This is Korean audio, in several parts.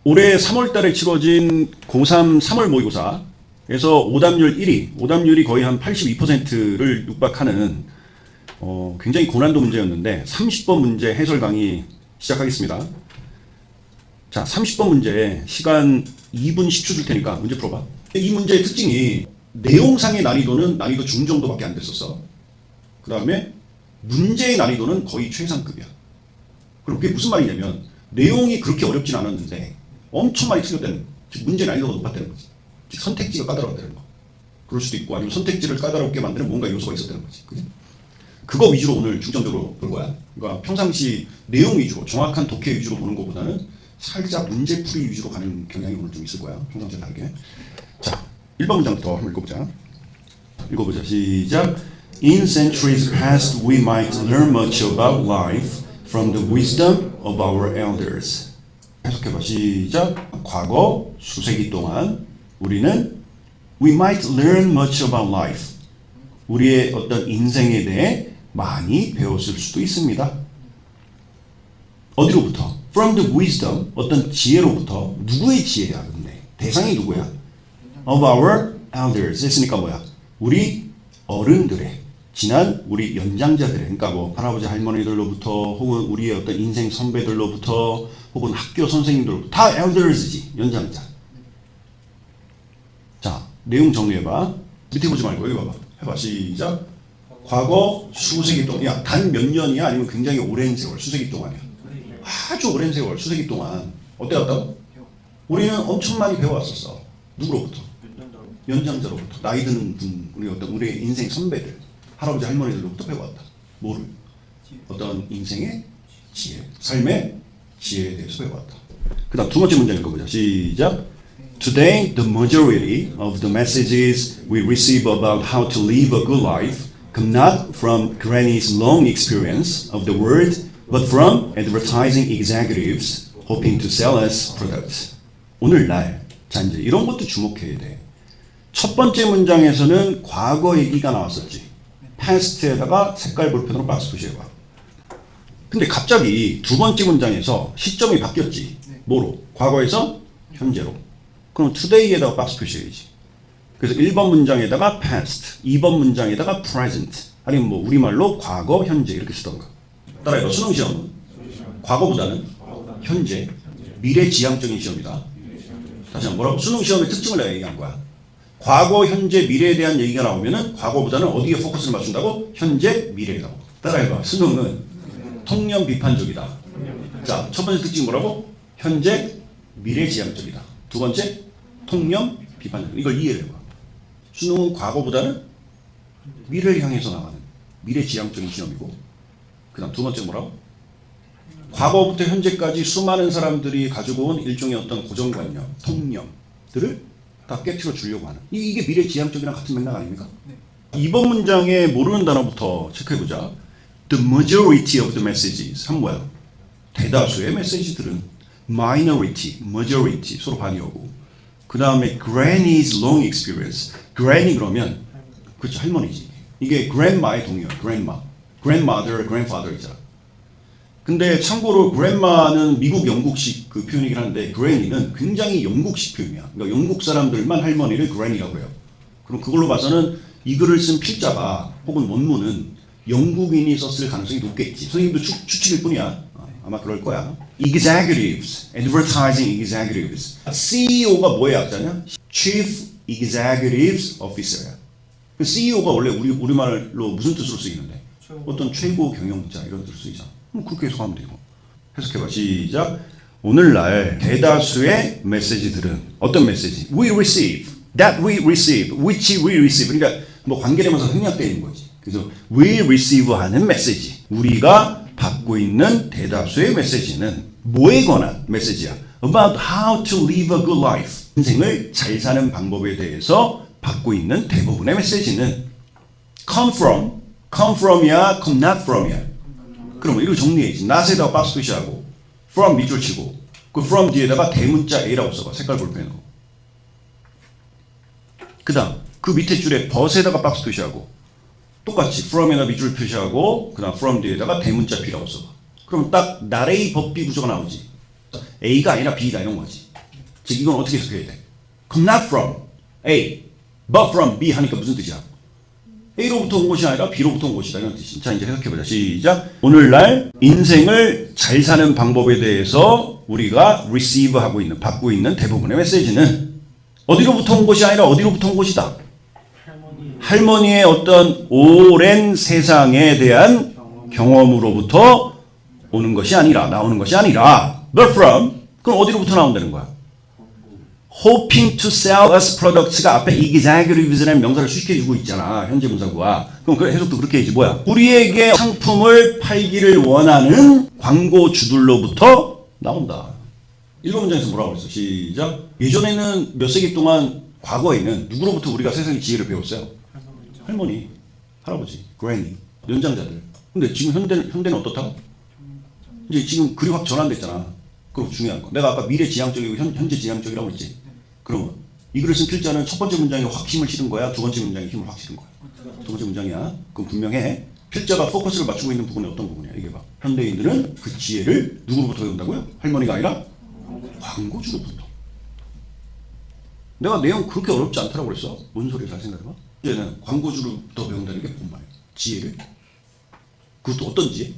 올해 3월 달에 치러진 고3 3월 모의고사에서 오답률 1위, 오답률이 거의 한 82%를 육박하는 굉장히 고난도 문제였는데 30번 문제 해설 강의 시작하겠습니다. 자, 30번 문제 시간 2분 10초 줄 테니까 문제 풀어봐. 이 문제의 특징이 내용상의 난이도는 난이도 중정도밖에 안 됐었어. 그 다음에 문제의 난이도는 거의 최상급이야. 그럼 그게 무슨 말이냐면 내용이 그렇게 어렵진 않았는데 엄청 많이 틀렸다는, 즉 문제 난이도가 높았다는 거지. 즉 선택지가 까다로웠다는 거. 그럴 수도 있고 아니면 선택지를 까다롭게 만드는 뭔가 요소가 있었다는 거지. 그지? 그거 위주로 오늘 중점적으로 볼 거야. 그러니까 평상시 내용 위주로 정확한 독해 위주로 보는 것보다는 살짝 문제풀이 위주로 가는 경향이 오늘 좀 있을 거야. 평상시와 다르게. 자, 1번 문장부터 한번 읽어보자. 읽어보자. 시작. In centuries past we might learn much about life from the wisdom of our elders. 해석해봐. 시작. 과거 수세기 동안 우리는 we might learn much about life. 우리의 어떤 인생에 대해 많이 배웠을 수도 있습니다. 어디로부터? From the wisdom, 어떤 지혜로부터. 누구의 지혜야? 근데 대상이 누구야? Of our elders 했으니까 뭐야? 우리 어른들의, 지난 우리 연장자들의, 그러니까 뭐 할아버지 할머니들로부터 혹은 우리의 어떤 인생 선배들로부터 혹은 학교 선생님들로부터 다 elders지, 연장자. 자, 내용 정리해봐. 밑에 보지 말고 여기 봐봐. 해봐. 시작. 과거 수세기 동안, 야, 단 몇 년이야? 아니면 굉장히 오랜 세월, 수세기 동안이야? 아주 오랜 세월, 수세기 동안 어때 갔다고? 우리는 엄청 많이 배워왔었어. 누구로부터? 연장자로부터. 나이 드는 분, 우리의 인생 선배들, 할아버지 할머니들로부터 배워왔다. 뭐를? 어떤 인생의 지혜, 삶의 지혜에 대해서 배워왔다. 그 다음 두 번째 문장 읽어보자. 시작. Today, the majority of the messages we receive about how to live a good life come not from Granny's long experience of the world, but from advertising executives hoping to sell us products. 오늘날, 자 이제 이런 것도 주목해야 돼. 첫 번째 문장에서는 과거 얘기가 나왔었지. past에다가 색깔 볼펜으로 박스 표시해봐. 근데 갑자기 두 번째 문장에서 시점이 바뀌었지. 뭐로? 과거에서 현재로. 그럼 today에다가 박스 표시해야지. 그래서 1번 문장에다가 past, 2번 문장에다가 present, 아니면 뭐 우리말로 과거, 현재 이렇게 쓰던가. 따라해봐. 수능시험은 과거보다는 현재, 미래지향적인 시험이다. 다시 한번 뭐라고? 수능시험의 특징을 내가 얘기한 거야. 과거, 현재, 미래에 대한 얘기가 나오면은 과거보다는 어디에 포커스를 맞춘다고? 현재, 미래라고. 따라해봐. 수능은 통념 비판적이다. 자, 첫 번째 특징이 뭐라고? 현재, 미래지향적이다. 두 번째, 통념 비판적. 이걸 이해를 해봐. 수능은 과거보다는 미래를 향해서 나가는 미래지향적인 시험이고, 그 다음 두 번째 뭐라고? 과거부터 현재까지 수많은 사람들이 가지고 온 일종의 어떤 고정관념, 통념들을 다 깨트려 주려고 하는. 이게 미래지향적이랑 같은 맥락 아닙니까? 네. 이번 문장에 모르는 단어부터 체크해보자. The majority of the messages. 한 뭐야? 대다수의 메시지들은 minority, majority 서로 반이오고, 그 다음에 Granny's long experience. Granny 그러면 그렇죠, 할머니지. 이게 grandma의 동의어야. grandma, grandmother, grandfather 있잖아. 근데 참고로 grandma는 미국 영국식 그 표현이긴 한데 granny는 굉장히 영국식 표현이야. 그러니까 영국 사람들만 할머니를 granny라고 해요. 그럼 그걸로 봐서는 이 글을 쓴 필자가 혹은 원문은 영국인이 썼을 가능성이 높겠지. 선생님도 추측일 뿐이야. 아마 그럴 거야. Executives, advertising executives. CEO가 뭐의 약자냐? Chief Executives Officer야. 그 CEO가 원래 우리말로 무슨 뜻으로 쓰이는데? 어떤 최고 경영자 이런 뜻으로 쓰이잖아. 그럼 그렇게 해석하면 되고. 해석해봐. 시작. 오늘날 대다수의 메시지들은 어떤 메시지? We receive, that we receive, which we receive. 그러니까 뭐 관계되면서 생략되어 있는 거지. 그래서 we receive 하는 메시지. 우리가 받고 있는 대다수의 메시지는 뭐에 관한 메시지야? About how to live a good life. 인생을 잘 사는 방법에 대해서 받고 있는 대부분의 메시지는 come from이야, come not from이야. 그러면 이거 정리해야지. not에다가 박스 표시하고 from 밑줄 치고 그 from 뒤에다가 대문자 A라고 써봐. 색깔 볼펜으로. 그 다음 그 밑에 줄에 but에다가 박스 표시하고 똑같이 from에다 밑줄 표시하고 그 다음 from 뒤에다가 대문자 B라고 써봐. 그럼 딱 not A, but B 구조가 나오지. A가 아니라 B다 이런 거지. 즉 이건 어떻게 해석해야 돼? Come not from A, but from B 하니까 무슨 뜻이야? A로부터 온 것이 아니라 B로부터 온 것이다 이런 뜻이. 자 이제 해석해보자. 시작. 오늘날 인생을 잘 사는 방법에 대해서 우리가 receive 하고 있는, 받고 있는 대부분의 메시지는 어디로부터 온 것이 아니라 어디로부터 온 것이다. 할머니의 어떤 오랜 세상에 대한 경험으로부터 오는 것이 아니라, 나오는 것이 아니라 but from, 그럼 어디로부터 나온다는 거야? hoping to sell us products가 앞에 executives라는 명사를 수식해주고 있잖아. 현재 분사구가. 그럼 그 해석도 그렇게 해야지. 뭐야? 우리에게 상품을 팔기를 원하는 광고주들로부터 나온다. 1번 문장에서 뭐라고 했어? 시작. 예전에는 몇 세기 동안 과거에는 누구로부터 우리가 세상의 지혜를 배웠어요? 할머니, 할아버지, 그래니, 연장자들. 근데 지금 현대는 어떻다고? 이제 지금 글이 확 전환됐잖아. 그리고 중요한 거. 내가 아까 미래 지향적이고 현재 지향적이라고 했지. 그러면 이 글을 쓴 필자는 첫 번째 문장에 확 힘을 실은 거야? 두 번째 문장에 힘을 확 실은 거야? 두 번째 문장이야. 그럼 분명해. 필자가 포커스를 맞추고 있는 부분이 어떤 부분이야? 이게 봐. 현대인들은 그 지혜를 누구로부터 배운다고요? 할머니가 아니라 광고주로부터. 내가 내용 그렇게 어렵지 않다고 그랬어. 뭔 소리야? 잘 생각해봐. 이제는 광고주로부터 배운다는 게 뭔 말이야? 지혜를. 그것도 어떤 지혜?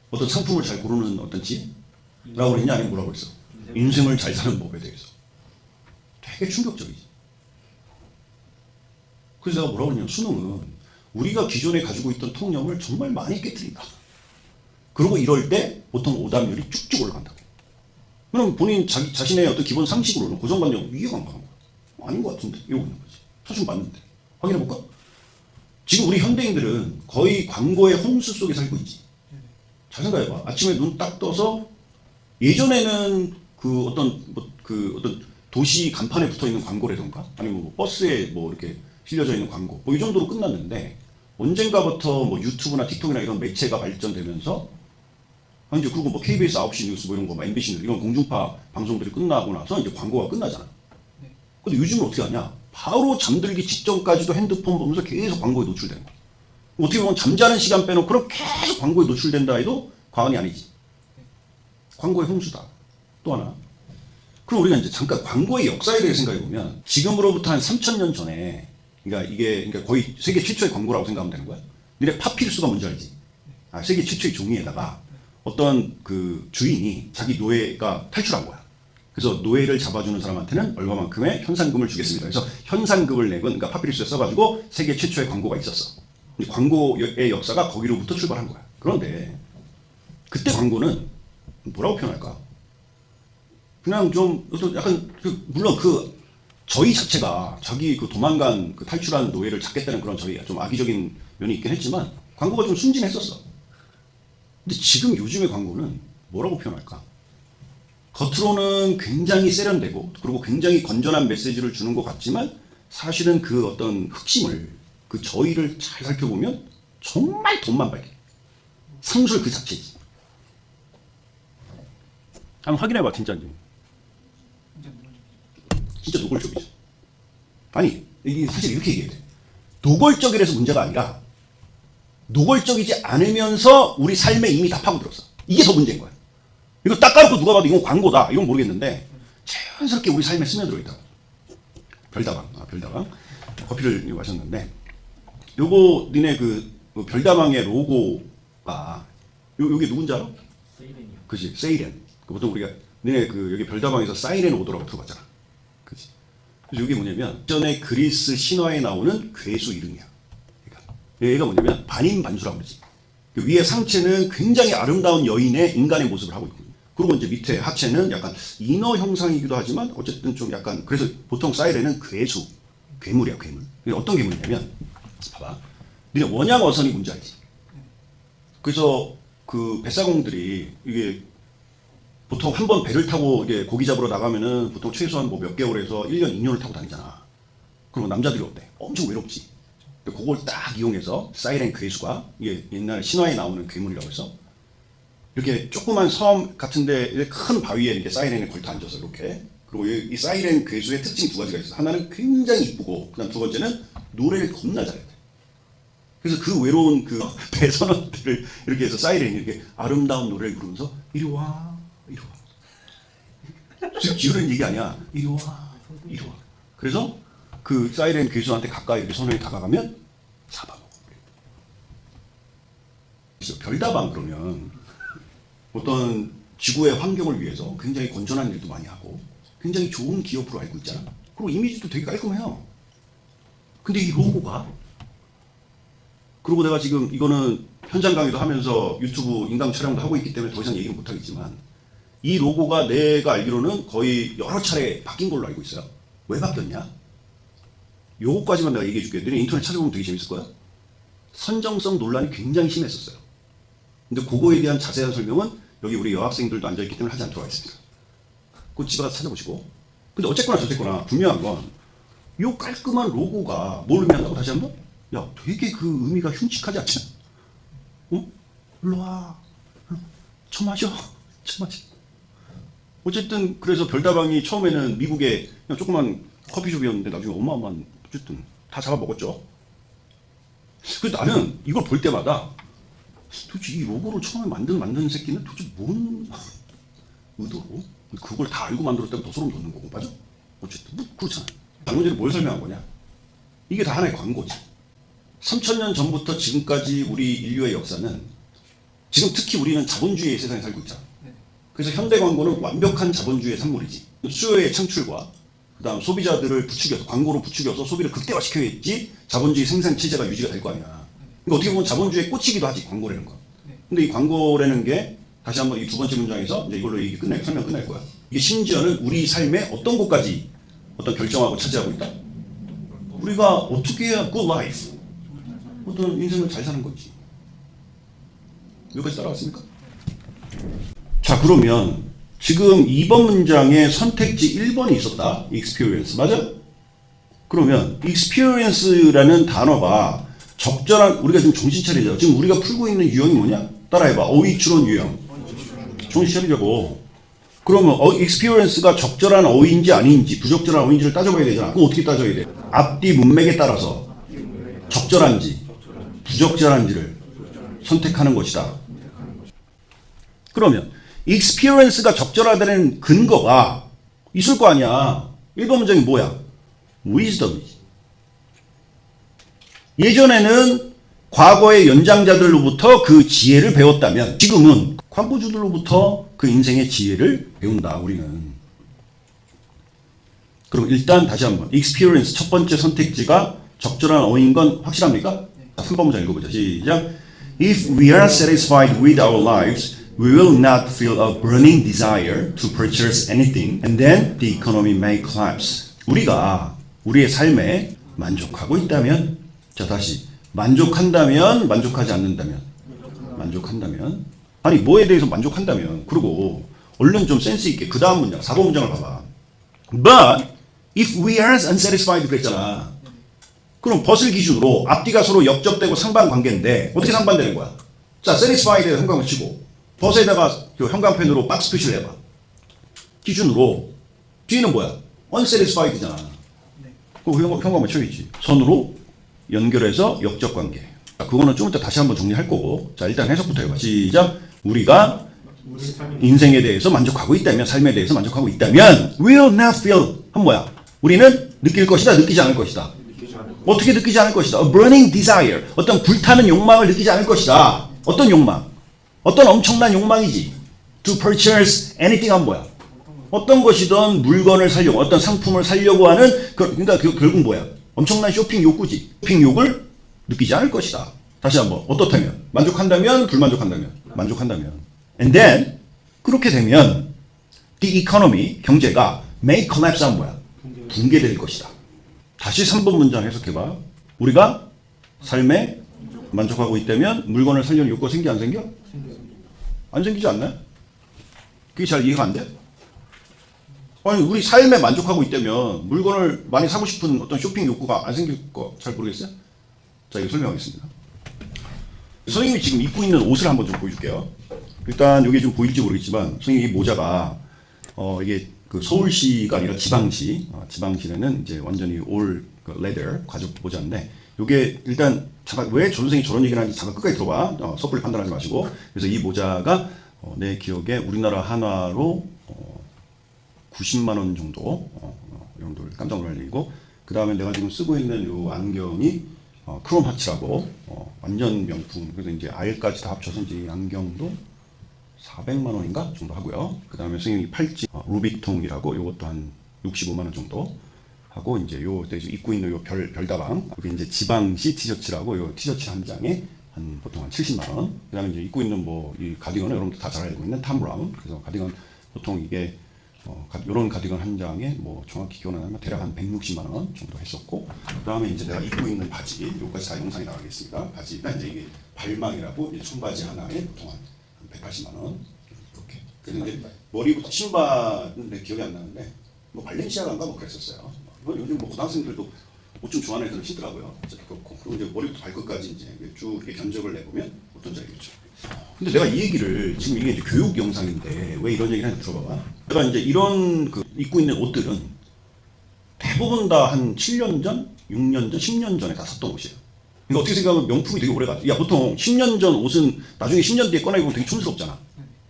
어떤 상품을 잘 고르는 어떤 지혜? 라고 그랬냐? 아니면 뭐라고 그랬어? 인생을 잘 사는 법에 대해서. 되게 충격적이지. 그래서 내가 뭐라고 그랬냐면 수능은 우리가 기존에 가지고 있던 통념을 정말 많이 깨트린다. 그리고 이럴 때 보통 오답률이 쭉쭉 올라간다고. 그럼 본인 자신의 어떤 기본 상식으로는 고정관념 이해가 안 가는 거야. 아닌 것 같은데 이러고 있는 거지. 사실 맞는데. 확인해볼까? 지금 우리 현대인들은 거의 광고의 홍수 속에 살고 있지. 잘 생각해봐. 아침에 눈 딱 떠서 예전에는 그 어떤 도시 간판에 붙어 있는 광고라던가 아니면 뭐 버스에 뭐 이렇게 실려져 있는 광고 뭐 이 정도로 끝났는데 언젠가부터 뭐 유튜브나 틱톡이나 이런 매체가 발전되면서 이제 그리고 뭐 KBS 9시 뉴스 뭐 이런 거, MBC 뉴스 이런 공중파 방송들이 끝나고 나서 이제 광고가 끝나잖아. 근데 요즘은 어떻게 하냐? 바로 잠들기 직전까지도 핸드폰 보면서 계속 광고에 노출되는 거야. 어떻게 보면 잠자는 시간 빼놓고 그럼 계속 광고에 노출된다 해도 과언이 아니지. 광고의 홍수다. 또 하나. 그럼 우리가 이제 잠깐 광고의 역사에 대해 생각해 보면 지금으로부터 한 3,000년 전에 그러니까 거의 세계 최초의 광고라고 생각하면 되는 거야. 니네 파피루스가 뭔지 알지? 세계 최초의 종이에다가 어떤 그 주인이 자기 노예가 탈출한 거야. 그래서 노예를 잡아주는 사람한테는 얼마만큼의 현상금을 주겠습니다. 그래서 현상금을 내건 그러니까 파피루스에 써가지고 세계 최초의 광고가 있었어. 광고의 역사가 거기로부터 출발한 거야. 그런데 그때 광고는 뭐라고 표현할까? 그냥 좀 약간 물론 그 저희 자체가 자기 그 도망간 그 탈출한 노예를 잡겠다는 그런 저희 좀 악의적인 면이 있긴 했지만 광고가 좀 순진했었어. 근데 지금 요즘의 광고는 뭐라고 표현할까? 겉으로는 굉장히 세련되고 그리고 굉장히 건전한 메시지를 주는 것 같지만 사실은 그 어떤 흑심을 그 저희를 잘 살펴보면 정말 돈만 밝게 상술 그 자체지. 한번 확인해봐 진짜인지. 진짜 노골적이죠. 아니 이게 사실 이렇게 얘기해야 돼. 노골적이라서 문제가 아니라 노골적이지 않으면서 우리 삶에 이미 다 파고들었어. 이게 더 문제인 거야. 이거 딱 까놓고 누가 봐도 이건 광고다 이건 모르겠는데 자연스럽게 우리 삶에 스며들어 있다. 별다방 별다방 커피를 마셨는데 요거 니네 그 별다방의 로고가 요게 누군지 알아? 세이렌이요. 그치 세이렌. 보통 우리가 니네 그 여기 별다방에서 사이렌 오더라고 들어봤잖아. 그치. 그래서 이게 뭐냐면 전에 그리스 신화에 나오는 괴수 이름이야. 그러니까 얘가 뭐냐면 반인반수라고 그러지. 그 위에 상체는 굉장히 아름다운 여인의 인간의 모습을 하고 있거든요. 그리고 이제 밑에 하체는 약간 인어 형상이기도 하지만 어쨌든 좀 약간 그래서 보통 사이렌은 괴수, 괴물이야 괴물. 어떤 괴물이냐면 봐봐. 니네 원양 어선이 뭔지 알지? 그래서 그 뱃사공들이 이게 보통 한 번 배를 타고 이게 고기 잡으러 나가면은 보통 최소한 뭐 몇 개월에서 1년, 2년을 타고 다니잖아. 그럼 남자들이 어때? 엄청 외롭지. 근데 그걸 딱 이용해서 사이렌 괴수가 이게 옛날 신화에 나오는 괴물이라고 해서 이렇게 조그만 섬 같은데 큰 바위에 이렇게 사이렌에 걸터 앉아서 이렇게 그리고 이 사이렌 괴수의 특징이 두 가지가 있어. 하나는 굉장히 이쁘고 그다음 두 번째는 노래를 겁나 잘해. 그래서 그 외로운 그 배선원들을 이렇게 해서 사이렌이 이렇게 아름다운 노래를 부르면서 이리 와 이리 와 기울이는 얘기 아니야. 이리 와. 이리 와. 그래서 그 사이렌 괴수한테 가까이 이렇게 선생님이 다가가면 잡아먹어. 별다방 그러면 어떤 지구의 환경을 위해서 굉장히 건전한 일도 많이 하고 굉장히 좋은 기업으로 알고 있잖아. 그리고 이미지도 되게 깔끔해요. 근데 이 로고가, 그리고 내가 지금 이거는 현장 강의도 하면서 유튜브 인강 촬영도 하고 있기 때문에 더 이상 얘기는 못하겠지만 이 로고가 내가 알기로는 거의 여러 차례 바뀐 걸로 알고 있어요. 왜 바뀌었냐? 요거까지만 내가 얘기해 줄게. 너네 인터넷 찾아보면 되게 재밌을 거야. 선정성 논란이 굉장히 심했었어요. 근데 그거에 대한 자세한 설명은 여기 우리 여학생들도 앉아있기 때문에 하지 않도록 하겠습니다. 그거 집에 가서 찾아보시고. 근데 어쨌거나 저쨌거나 분명한 건 요 깔끔한 로고가 뭘 의미한다고 다시 한번? 야, 되게 그 의미가 흉측하지 않지? 어? 일로 와. 쳐 마셔. 쳐 마셔. 어쨌든 그래서 별다방이 처음에는 미국에 그냥 조그만 커피숍이었는데 나중에 어마어마한, 어쨌든 다 잡아먹었죠. 그래서 나는 이걸 볼 때마다 도대체 이 로고를 처음에 만든 새끼는 도대체 뭔 의도로 그걸 다 알고 만들었다면 더 소름 돋는 거고, 맞아? 어쨌든 뭐 그렇잖아. 방문제를 뭘 설명한 거냐? 이게 다 하나의 광고지. 3000년 전부터 지금까지 우리 인류의 역사는, 지금 특히 우리는 자본주의의 세상에 살고 있잖아. 그래서 현대 광고는 완벽한 자본주의의 산물이지. 수요의 창출과 그다음 소비자들을 부추겨서, 광고로 부추겨서 소비를 극대화시켜야지 자본주의 생산 체제가 유지가 될 거 아니야. 그러니까 어떻게 보면 자본주의에 꽂히기도 하지, 광고라는 거. 근데 이 광고라는 게 다시 한번 이 두 번째 문장에서 이제 이걸로 얘기 설명 끝날 거야. 이게 심지어는 우리 삶의 어떤 곳까지 어떤 결정하고 차지하고 있다. 우리가 어떻게 해야 good life, 어떤 인생을 잘 사는 건지. 여기까지 따라왔습니까? 자, 그러면 지금 2번 문장에 선택지 1번이 있었다. experience. 맞아? 그러면 experience라는 단어가 적절한, 우리가 지금 정신 차리자. 지금 우리가 풀고 있는 유형이 뭐냐? 따라해봐. 어휘 추론 유형. 정신 차리자고. 그러면 experience가 적절한 어휘인지 아닌지, 부적절한 어휘인지를 따져봐야 되잖아. 그럼 어떻게 따져야 돼? 앞뒤 문맥에 따라서 적절한지 부적절한지를 선택하는 것이다. 그러면 experience가 적절하다는 근거가 있을 거 아니야. 1번 문장이 뭐야? wisdom이지. 예전에는 과거의 연장자들로부터 그 지혜를 배웠다면 지금은 광고주들로부터 그 인생의 지혜를 배운다, 우리는. 그럼 일단 다시 한번 experience 첫 번째 선택지가 적절한 어휘인 건 확실합니까? 자, 3번 문장 읽어보자. 시작. If we are satisfied with our lives, we will not feel a burning desire to purchase anything, and then the economy may collapse. 우리가 우리의 삶에 만족하고 있다면, 자 다시, 만족한다면, 만족하지 않는다면, 만족한다면, 아니 뭐에 대해서 만족한다면, 그리고 얼른 좀 센스 있게 그 다음 문장, 4번 문장을 봐봐. But if we are unsatisfied 그랬잖아. 그럼 벗을 기준으로 앞뒤가 서로 역접되고 상반관계인데 어떻게 상반되는 거야? 자, satisfied에 형광을 치고 벗에다가 그 형광펜으로 박스 표시를 해봐. 기준으로 뒤에는 뭐야? unsatisfied잖아. 그럼 형광을 쳐야지. 선으로 연결해서 역접관계. 자, 그거는 좀 이따 다시 한번 정리할 거고. 자, 일단 해석부터 해봐. 시작. 우리가 인생에 대해서 만족하고 있다면, 삶에 대해서 만족하고 있다면 will not feel 한 뭐야? 우리는 느낄 것이다, 느끼지 않을 것이다. 어떻게 느끼지 않을 것이다? A burning desire. 어떤 불타는 욕망을 느끼지 않을 것이다. 어떤 욕망? 어떤 엄청난 욕망이지. To purchase anything 한 뭐야? 어떤 것이든 물건을 사려고, 어떤 상품을 사려고 하는, 그러니까 결국 뭐야? 엄청난 쇼핑 욕구지. 쇼핑 욕을 느끼지 않을 것이다. 다시 한번. 어떻다면? 만족한다면? 불만족한다면? 만족한다면. And then 그렇게 되면 the economy, 경제가 may collapse 한 뭐야? 붕괴될 것이다. 다시 3번 문장 해석해봐. 우리가 삶에 만족하고 있다면 물건을 살려는 욕구가 생겨 안 생겨? 안 생기지 않나요? 그게 잘 이해가 안 돼? 아니 우리 삶에 만족하고 있다면 물건을 많이 사고 싶은 어떤 쇼핑 욕구가 안 생길 거 잘 모르겠어요? 자, 이거 설명하겠습니다. 선생님이 지금 입고 있는 옷을 한번 좀 보여줄게요. 일단 여기 좀 보일지 모르겠지만 선생님 이 모자가 이게 그 서울시가 아니라 지방시, 지방시에는 이제 완전히 올 레더 가죽 모자인데, 요게 일단 잠깐 왜 전생이 저런 얘기를 하는지 잠깐 끝까지 들어봐. 섣불리 판단하지 마시고. 그래서 이 모자가 내 기억에 우리나라 한화로 90만 원 정도 이 정도를 깜짝 놀랄 일이고, 그 다음에 내가 지금 쓰고 있는 이 안경이 크롬하츠라고 완전 명품. 그래서 이제 R까지 다 합쳐서 이제 이 안경도 400만 원인가 정도 하고요. 그 다음에 선생님이 팔찌 루빅통이라고 이것도 한 65만 원 정도 하고, 이제 요 입고 있는 요 별다방, 이게 이제 지방시 티셔츠라고 요 티셔츠 한 장에 한 보통 한 70만 원. 그 다음에 이제 입고 있는 뭐 이 가디건은 여러분들 다 잘 알고 있는 탐 브라운. 그래서 가디건 보통 이게 요런 가디건 한 장에 뭐 정확히 기억은 안 나면 대략 한 160만 원 정도 했었고, 그 다음에 이제 내가 입고 있는 바지, 요까지 다 영상이 나가겠습니다. 바지가 이제 이게 발망이라고 이제 청바지 하나에 보통 한 180만 원 이렇게. 그래서 이제 머리부터 신발은 내 기억이 안 나는데 뭐 발렌시아가인가 뭐 그랬었어요. 요즘 뭐 고등학생들도 옷 좀 좋아하는 애들은 신더라고요. 그렇고, 그리고 이제 머리부터 발끝까지 이제 쭉 이렇게 견적을 내보면 어떤지 알겠죠. 근데 내가 이 얘기를, 지금 이게 이제 교육 영상인데 왜 이런 얘기를 하는지 들어봐봐. 내가 이제 이런 입고 있는 옷들은 대부분 다 한 7년 전, 6년 전, 10년 전에 다 샀던 옷이에요. 그러니까 어떻게 생각하면 명품이 되게 오래 가죠. 야, 보통 10년 전 옷은 나중에 10년 뒤에 꺼내 입으면 되게 촌스럽잖아.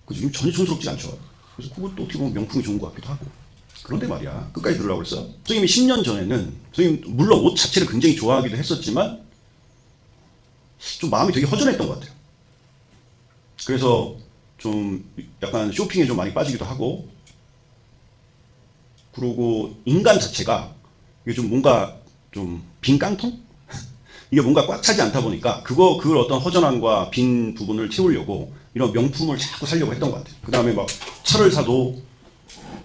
그죠? 전혀 촌스럽지 않죠. 그래서 그것도 어떻게 보면 명품이 좋은 것 같기도 하고. 그런데 말이야, 끝까지 들으라고 그랬어. 선생님이 10년 전에는, 선생님 물론 옷 자체를 굉장히 좋아하기도 했었지만 좀 마음이 되게 허전했던 것 같아요. 그래서 좀 약간 쇼핑에 좀 많이 빠지기도 하고, 그리고 인간 자체가 이게 좀 뭔가 좀 빈 깡통? 이게 뭔가 꽉 차지 않다 보니까 그걸 어떤 허전함과 빈 부분을 채우려고 이런 명품을 자꾸 사려고 했던 것 같아요. 그 다음에 막 차를 사도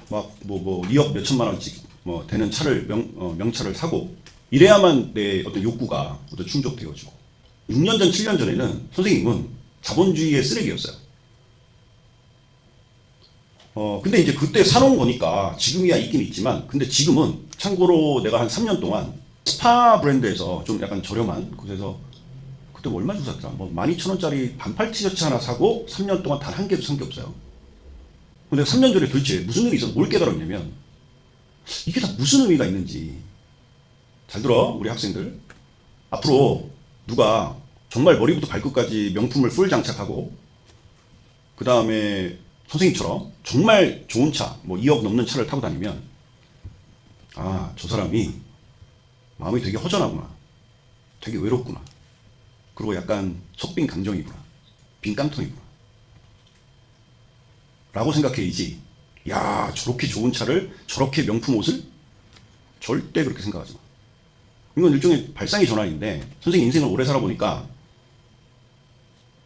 막 2억 몇천만 원씩 뭐 되는 차를 명차를 사고, 이래야만 내 어떤 욕구가 어떤 충족되어지고. 6년 전, 7년 전에는 선생님은 자본주의의 쓰레기였어요. 근데 이제 그때 사놓은 거니까 지금이야 있긴 있지만, 근데 지금은 참고로 내가 한 3년 동안 스파 브랜드에서 좀 약간 저렴한 곳에서, 그때 뭐 얼마 주고 샀더라? 뭐 12,000원짜리 반팔 티셔츠 하나 사고 3년 동안 단 한 개도 산 게 없어요. 근데 3년 전에 도대체 무슨 일이 있어서 뭘 깨달았냐면, 이게 다 무슨 의미가 있는지. 잘 들어, 우리 학생들. 앞으로 누가 정말 머리부터 발끝까지 명품을 풀 장착하고, 그 다음에 선생님처럼 정말 좋은 차, 뭐 2억 넘는 차를 타고 다니면, 아, 저 사람이 마음이 되게 허전하구나, 되게 외롭구나, 그리고 약간 속빈 감정이구나, 빈 깡통이구나 라고 생각해야지, 야, 저렇게 좋은 차를, 저렇게 명품 옷을? 절대 그렇게 생각하지 마. 이건 일종의 발상의 전환인데, 선생님 인생을 오래 살아보니까,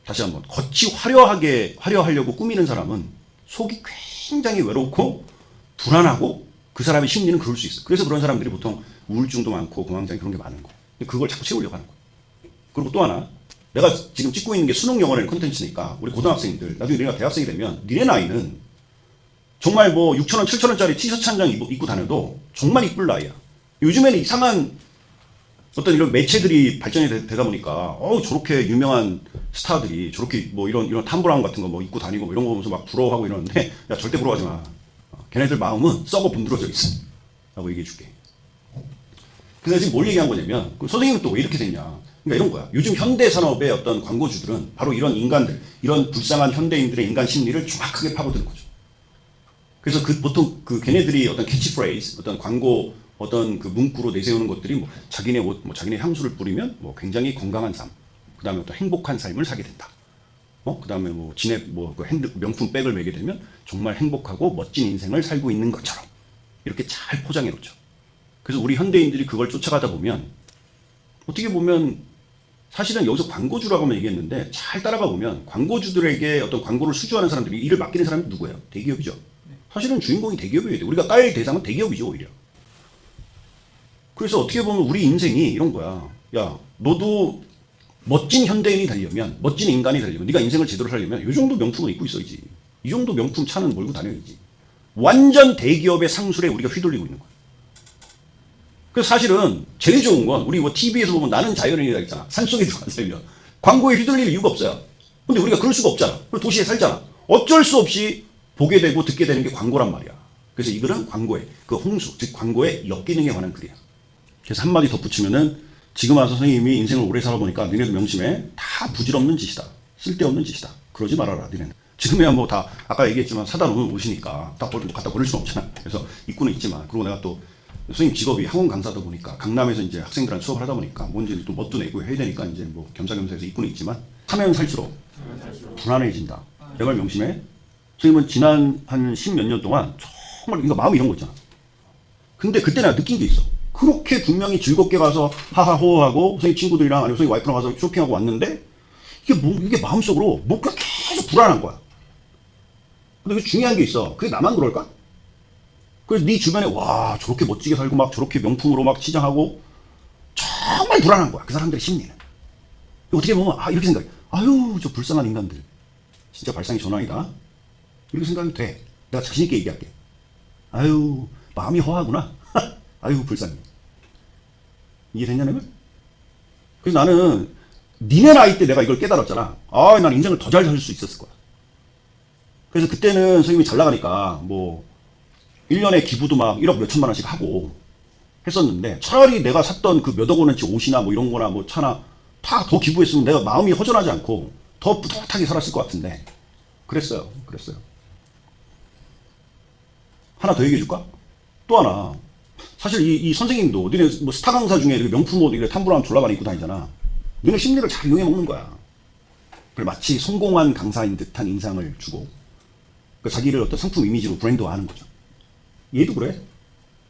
다시 한번, 겉이 화려하려고 꾸미는 사람은 속이 굉장히 외롭고 불안하고, 그 사람의 심리는 그럴 수 있어. 그래서 그런 사람들이 보통 우울증도 많고 공황장애 그런 게 많은 거야. 그걸 자꾸 채우려고 하는 거야. 그리고 또 하나, 내가 지금 찍고 있는 게 수능 영어라는 콘텐츠니까 우리 고등학생들, 나중에 내가 대학생이 되면 니네 나이는 정말 뭐 6,000원, 7,000원짜리 티셔츠 한 장 입고 다녀도 정말 이쁠 나이야. 요즘에는 이상한 어떤 이런 매체들이 발전이 되다 보니까 저렇게 유명한 스타들이 저렇게 뭐 이런 탐브라운 같은 거 뭐 입고 다니고 뭐 이런 거 보면서 막 부러워하고 이러는데, 야, 절대 부러워하지 마. 걔네들 마음은 썩어 분들어져 있어 라고 얘기해 줄게. 그래서 지금 뭘 얘기한 거냐면, 선생님은 또 왜 이렇게 됐냐, 그러니까 이런 거야. 요즘 현대 산업의 어떤 광고주들은 바로 이런 인간들, 이런 불쌍한 현대인들의 인간 심리를 정확하게 파고드는 거죠. 그래서 보통 걔네들이 어떤 캐치프레이즈, 어떤 광고, 어떤 그 문구로 내세우는 것들이 뭐 자기네 옷, 뭐 자기네 향수를 뿌리면 뭐 굉장히 건강한 삶, 그 다음에 어떤 행복한 삶을 사게 된다. 그 다음에 뭐 지네 명품 백을 매게 되면 정말 행복하고 멋진 인생을 살고 있는 것처럼 이렇게 잘 포장해 놓죠. 그래서 우리 현대인들이 그걸 쫓아가다 보면, 어떻게 보면 사실은 여기서 광고주라고만 얘기했는데 잘 따라가 보면 광고주들에게 어떤 광고를 수주하는 사람들이, 일을 맡기는 사람이 누구예요? 대기업이죠. 사실은 주인공이 대기업이어야 돼. 우리가 깔 대상은 대기업이죠, 오히려. 그래서 어떻게 보면 우리 인생이 이런 거야. 야, 너도 멋진 현대인이 되려면, 멋진 인간이 되려면, 네가 인생을 제대로 살려면 이 정도 명품을 입고 있어야지. 이 정도 명품 차는 몰고 다녀야지. 완전 대기업의 상술에 우리가 휘둘리고 있는 거야. 그래서 사실은 제일 좋은 건, 우리 뭐 TV에서 보면 나는 자연인이라 했잖아. 산속에 들어간 살면 광고에 휘둘릴 이유가 없어요. 근데 우리가 그럴 수가 없잖아. 그리고 도시에 살잖아. 어쩔 수 없이 보게 되고 듣게 되는 게 광고란 말이야. 그래서 이 글은 광고의 그 홍수, 즉 광고의 역기능에 관한 글이야. 그래서 한마디 덧붙이면은, 지금 와서 선생님이 인생을 오래 살아보니까 너네도 명심해. 다 부질없는 짓이다. 쓸데없는 짓이다. 그러지 말아라, 너네는. 지금이야 뭐 다 아까 얘기했지만 사다 놓은 옷이니까 딱 갖다 버릴 수는 없잖아. 그래서 입고는 있지만, 그리고 내가 또 선생님 직업이 학원 강사다 보니까 강남에서 이제 학생들한테 수업을 하다 보니까 뭔지 또 멋도 내고 해야 되니까 이제 뭐 겸사겸사 해서 입고는 있지만, 하면 살수록 불안해진다. 내 말 명심해. 선생님은 지난 한 10몇 년 동안 정말 그러니까 마음이 이런 거 있잖아. 근데 그때 내가 느낀 게 있어. 그렇게 분명히 즐겁게 가서 하하호호하고 선생님 친구들이랑 아니면 선생님 와이프랑 가서 쇼핑하고 왔는데 이게 마음속으로 뭔가 계속 불안한 거야. 근데 그 중요한 게 있어. 그게 나만 그럴까? 그래서 네 주변에 와 저렇게 멋지게 살고 막 저렇게 명품으로 막 치장하고 정말 불안한 거야. 그 사람들의 심리는. 어떻게 보면 이렇게 생각해. 아유 저 불쌍한 인간들. 진짜 발상이 전환이다. 이렇게 생각이 돼. 내가 자신 있게 얘기할게. 아유 마음이 허하구나. 아유 불쌍해. 이해됐냐 내가? 그래서 나는 니네 나이 때 내가 이걸 깨달았잖아. 난 인생을 더 잘 살 수 있었을 거야. 그래서 그때는 선생님이 잘 나가니까 뭐 1년에 기부도 막 1억 몇천만 원씩 하고 했었는데, 차라리 내가 샀던 그 몇억 원어치 옷이나 뭐 이런 거나 뭐 차나 다 더 기부했으면 내가 마음이 허전하지 않고 더 뿌듯하게 살았을 것 같은데 그랬어요. 하나 더 얘기해 줄까? 또 하나. 사실 이 선생님도 너네 뭐 스타 강사 중에 명품 옷 이렇게 탐불하면 졸라 많이 입고 다니잖아. 너네 심리를 잘 이용해 먹는 거야. 그래 마치 성공한 강사인 듯한 인상을 주고 자기를 어떤 상품 이미지로 브랜드화하는 거죠. 얘도 그래.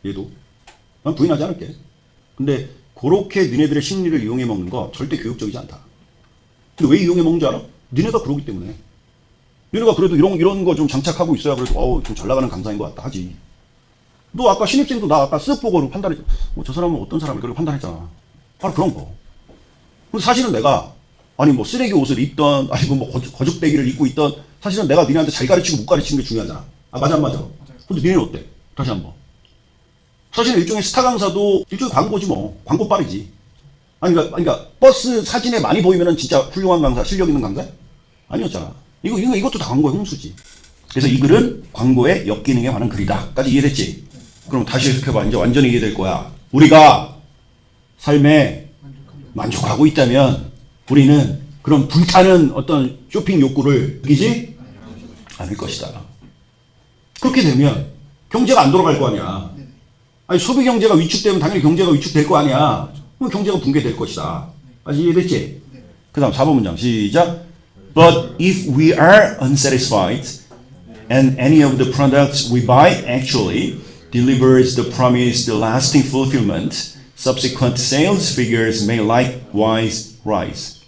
얘도. 난 부인하지 않을게. 근데 그렇게 니네들의 심리를 이용해 먹는 거 절대 교육적이지 않다. 근데 왜 이용해 먹는 줄 알아? 니네가 그러기 때문에. 니네가 그래도 이런 거 좀 장착하고 있어야 그래도 좀 잘 나가는 강사인 것 같다 하지. 너 아까 신입생도 나 아까 쓱 보고 판단했잖아. 저 사람은 어떤 사람을 그렇게 판단했잖아. 바로 그런 거. 근데 사실은 내가 뭐 쓰레기 옷을 입던 아니면 뭐 거죽대기를 입고 있던, 사실은 내가 니네한테 잘 가르치고 못 가르치는 게 중요하잖아. 맞아 안 맞아? 근데 니네는 어때? 다시 한번. 사실은 일종의 스타 강사도 일종의 광고지 뭐. 광고빨이지. 그러니까 버스 사진에 많이 보이면은 진짜 훌륭한 강사, 실력 있는 강사? 아니었잖아. 이것도 다 광고의 홍수지. 그래서 이 글은 광고의 역기능에 관한 글이다까지 이해됐지? 그럼 다시 해석해봐. 이제 완전히 이해될 거야. 우리가 삶에 만족하고 있다면 우리는 그런 불타는 어떤 쇼핑 욕구를 느끼지 않을 것이다. 그렇게 되면 경제가 안 돌아갈 거 아니야. 소비 경제가 위축되면 당연히 경제가 위축될 거 아니야. 그럼 경제가 붕괴될 것이다. 아직 이해됐지? 그 다음 4번 문장 시작. But if we are unsatisfied and any of the products we buy actually delivers the promised lasting fulfillment, subsequent sales figures may likewise rise.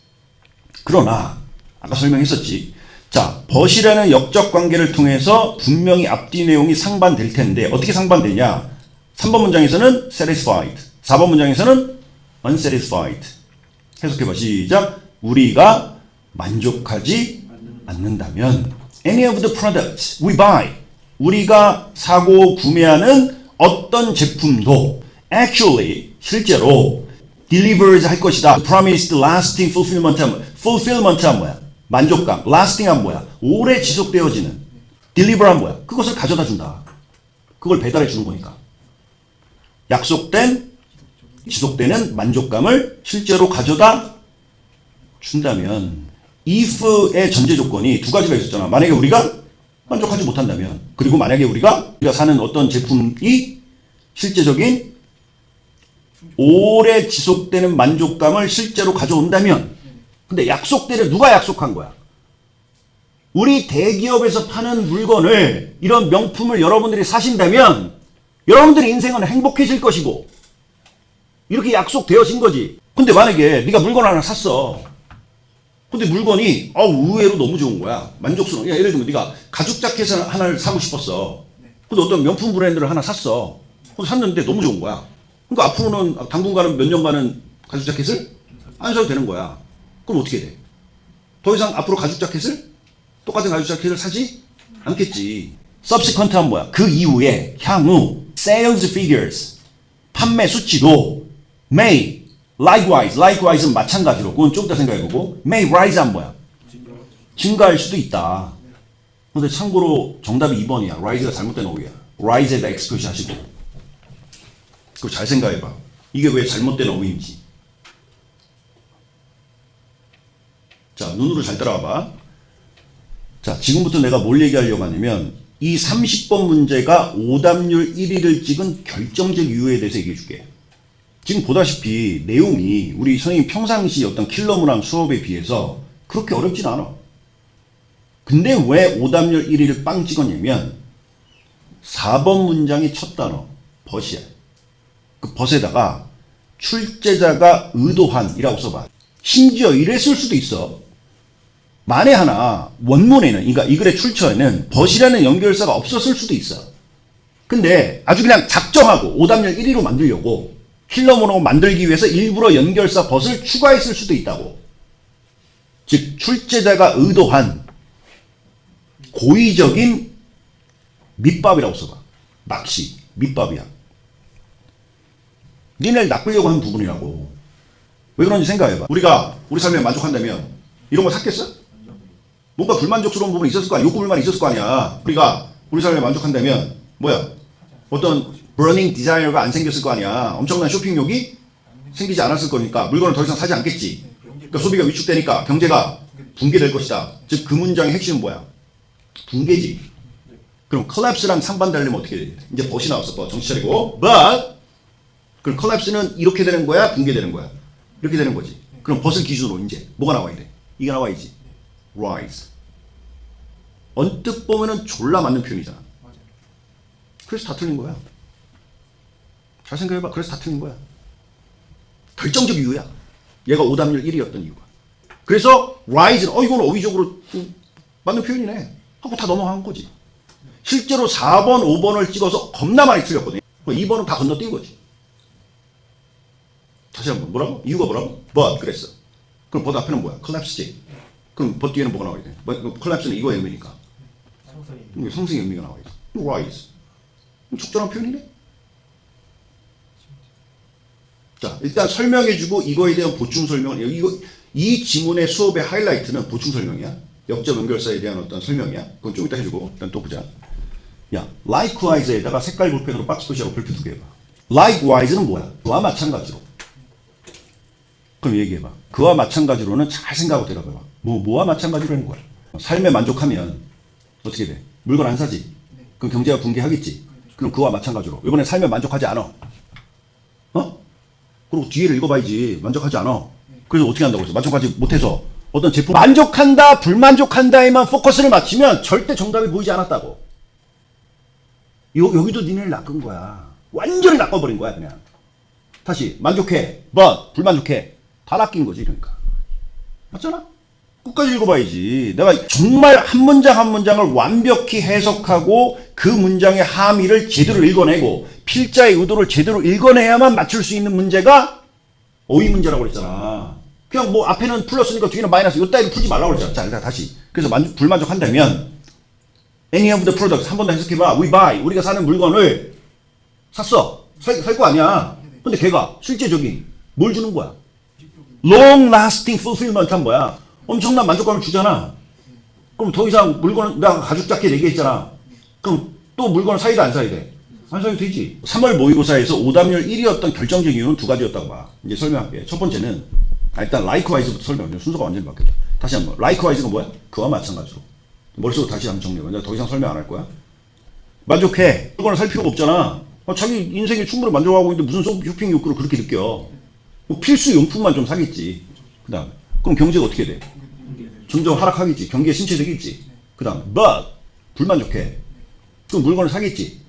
그러나 아까 설명했었지. 자, but이라는 역적 관계를 통해서 분명히 앞뒤 내용이 상반될 텐데 어떻게 상반되냐? 3번 문장에서는 satisfied, 4번 문장에서는 unsatisfied. 해석해봐. 시작. 우리가 만족하지 않는다면 any of the products we buy, 우리가 사고 구매하는 어떤 제품도 actually, 실제로 delivers 할 것이다. promised lasting fulfillment fulfillment은 뭐야? 만족감. lasting은 뭐야? 오래 지속되어지는. deliver은 뭐야? 그것을 가져다 준다. 그걸 배달해 주는 거니까. 약속된 지속되는 만족감을 실제로 가져다 준다면 if의 전제 조건이 두 가지가 있었잖아. 만약에 우리가 만족하지 못한다면, 그리고 만약에 우리가 사는 어떤 제품이 실제적인 오래 지속되는 만족감을 실제로 가져온다면, 근데 약속대로 누가 약속한 거야? 우리 대기업에서 파는 물건을, 이런 명품을 여러분들이 사신다면 여러분들의 인생은 행복해질 것이고 이렇게 약속되어진 거지. 근데 만약에 네가 물건 하나 샀어. 근데 물건이 의외로 너무 좋은 거야. 만족스러워. 예를 들면 네가 가죽 자켓을 하나를 사고 싶었어. 근데 어떤 명품 브랜드를 하나 샀어. 근데 샀는데 너무 좋은 거야. 그러니까 앞으로는 당분간은 몇 년간은 가죽 자켓을 안 사도 되는 거야. 그럼 어떻게 돼? 더 이상 앞으로 가죽 자켓을 똑같은 가죽 자켓을 사지 않겠지. subsequent는 뭐야? 그 이후에 향후 sales figures, 판매 수치도 may, likewise는 마찬가지로, 그건 좀 이따 생각해보고, may rise는 뭐야? 증가할 수도 있다. 근데 참고로 정답이 2번이야. rise가 잘못된 어휘야. rise에다 x 표시하시고. 그거 잘 생각해봐. 이게 왜 잘못된 어휘인지. 자, 눈으로 잘 따라와봐. 자, 지금부터 내가 뭘 얘기하려고 하냐면 이 30번 문제가 오답률 1위를 찍은 결정적 이유에 대해서 얘기해 줄게. 지금 보다시피 내용이 우리 선생님 평상시 어떤 킬러문항 수업에 비해서 그렇게 어렵진 않아. 근데 왜 오답률 1위를 빵 찍었냐면 4번 문장의 첫 단어 벗이야. 그 벗에다가 출제자가 의도한 이라고 써봐. 심지어 이랬을 수도 있어. 만에 하나 원문에는, 그러니까 이 글의 출처에는 벗이라는 연결사가 없었을 수도 있어. 근데 아주 그냥 작정하고 오답률 1위로 만들려고 킬러문항을 만들기 위해서 일부러 연결사 벗을 추가했을 수도 있다고. 즉 출제자가 의도한 고의적인 밑밥이라고 써봐. 낚시, 밑밥이야. 니네를 낚으려고 한 부분이라고. 왜 그런지 생각해봐. 우리가 우리 삶에 만족한다면 이런 거 샀겠어? 뭔가 불만족스러운 부분이 있었을 거 아니야. 욕구 불만이 있었을 거 아니야. 우리가 우리 삶에 만족한다면 뭐야? 어떤 burning desire가 안 생겼을 거 아니야. 엄청난 쇼핑욕이 생기지 않았을 거니까 물건을 더 이상 사지 않겠지. 그러니까 소비가 위축되니까 경제가 붕괴될 것이다. 즉 그 문장의 핵심은 뭐야? 붕괴지. 그럼 collapse랑 상반되려면 어떻게 돼? 이제 벗이 나왔어. 정신 차리고. But 그럼 collapse는 이렇게 되는 거야? 붕괴되는 거야? 이렇게 되는 거지. 그럼 벗을 기준으로 이제 뭐가 나와야 돼? 이게 나와야지. rise. 언뜻 보면은 졸라 맞는 표현이잖아. 그래서 다 틀린 거야. 잘 생각해봐. 그래서 다 틀린 거야. 결정적 이유야. 얘가 오답률 1위였던 이유가. 그래서 rise는 이건 어휘적으로 맞는 표현이네 하고 다 넘어간 거지. 실제로 4번, 5번을 찍어서 겁나 많이 틀렸거든. 2번은 다 건너뛴 거지. 다시 한번 뭐라고? 이유가 뭐라고? but 그랬어. 그럼 but 앞에는 뭐야? collapse지. 그럼 but 뒤에는 뭐가 나와야 돼? collapse는 이거의 의미니까. 상승의 의미가 나와야 돼. rise. 적절한 표현이네. 자, 일단 설명해주고 이거에 대한 보충 설명은 이 지문의 수업의 하이라이트는 보충 설명이야. 역점 연결사에 대한 어떤 설명이야. 그건 좀 이따 해주고 일단 또 보자. 야, likewise에다가 색깔 볼펜으로 박스 표시하고 별표 2개 해봐. likewise는 뭐야? 그와 마찬가지로. 그럼 얘기해봐. 그와 마찬가지로는 잘 생각하고 대답해봐. 뭐와 마찬가지로 하는 거야? 삶에 만족하면 어떻게 돼? 물건 안 사지? 그럼 경제가 붕괴하겠지? 그럼 그와 마찬가지로. 이번에 삶에 만족하지 않아. 그리고 뒤에를 읽어봐야지. 만족하지 않아. 그래서 어떻게 한다고 했어? 만족하지 못해서 어떤 제품 만족한다, 불만족한다에만 포커스를 맞추면 절대 정답이 보이지 않았다고. 여기도 니네를 낚은 거야. 완전히 낚아버린 거야 그냥. 다시 만족해, but 불만족해. 다 낚인 거지 그러니까. 맞잖아? 끝까지 읽어봐야지. 내가 정말 한 문장 한 문장을 완벽히 해석하고 그 문장의 함의를 제대로 읽어내고 필자의 의도를 제대로 읽어내야만 맞출 수 있는 문제가 어휘 문제라고 그랬잖아. 그냥 뭐 앞에는 플러스니까 뒤에는 마이너스 요 따위로 풀지 말라고 그랬잖아. 자, 다시. 그래서 불만족한다면 any of the products 한 번 더 해석해봐. we buy. 우리가 사는 물건을 샀어. 살 거 아니야. 근데 걔가 실제적인 뭘 주는 거야? long lasting fulfillment 한 뭐야? 엄청난 만족감을 주잖아. 그럼 더 이상 물건은 내가 가죽 자켓 얘기했잖아. 그럼 또 물건을 사야 돼, 안 사야 돼? 안 사야 되지. 3월 모의고사에서 오답률 1위였던 결정적 이유는 두 가지였다고 봐. 이제 설명할게. 첫 번째는 일단 likewise부터 설명해. 순서가 완전히 바뀌었다. 다시 한번. likewise가 뭐야? 그와 마찬가지로. 머릿속으로 다시 한번 정리해. 내가 더 이상 설명 안 할 거야. 만족해. 물건을 살 필요가 없잖아. 자기 인생에 충분히 만족하고 있는데 무슨 쇼핑 욕구를 그렇게 느껴. 뭐 필수 용품만 좀 사겠지. 그 다음에. 그럼 경제가 어떻게 돼? 점점 하락하겠지. 경기가 침체되겠지. 그 다음 but 불만족해. 그럼 물건을 사겠지.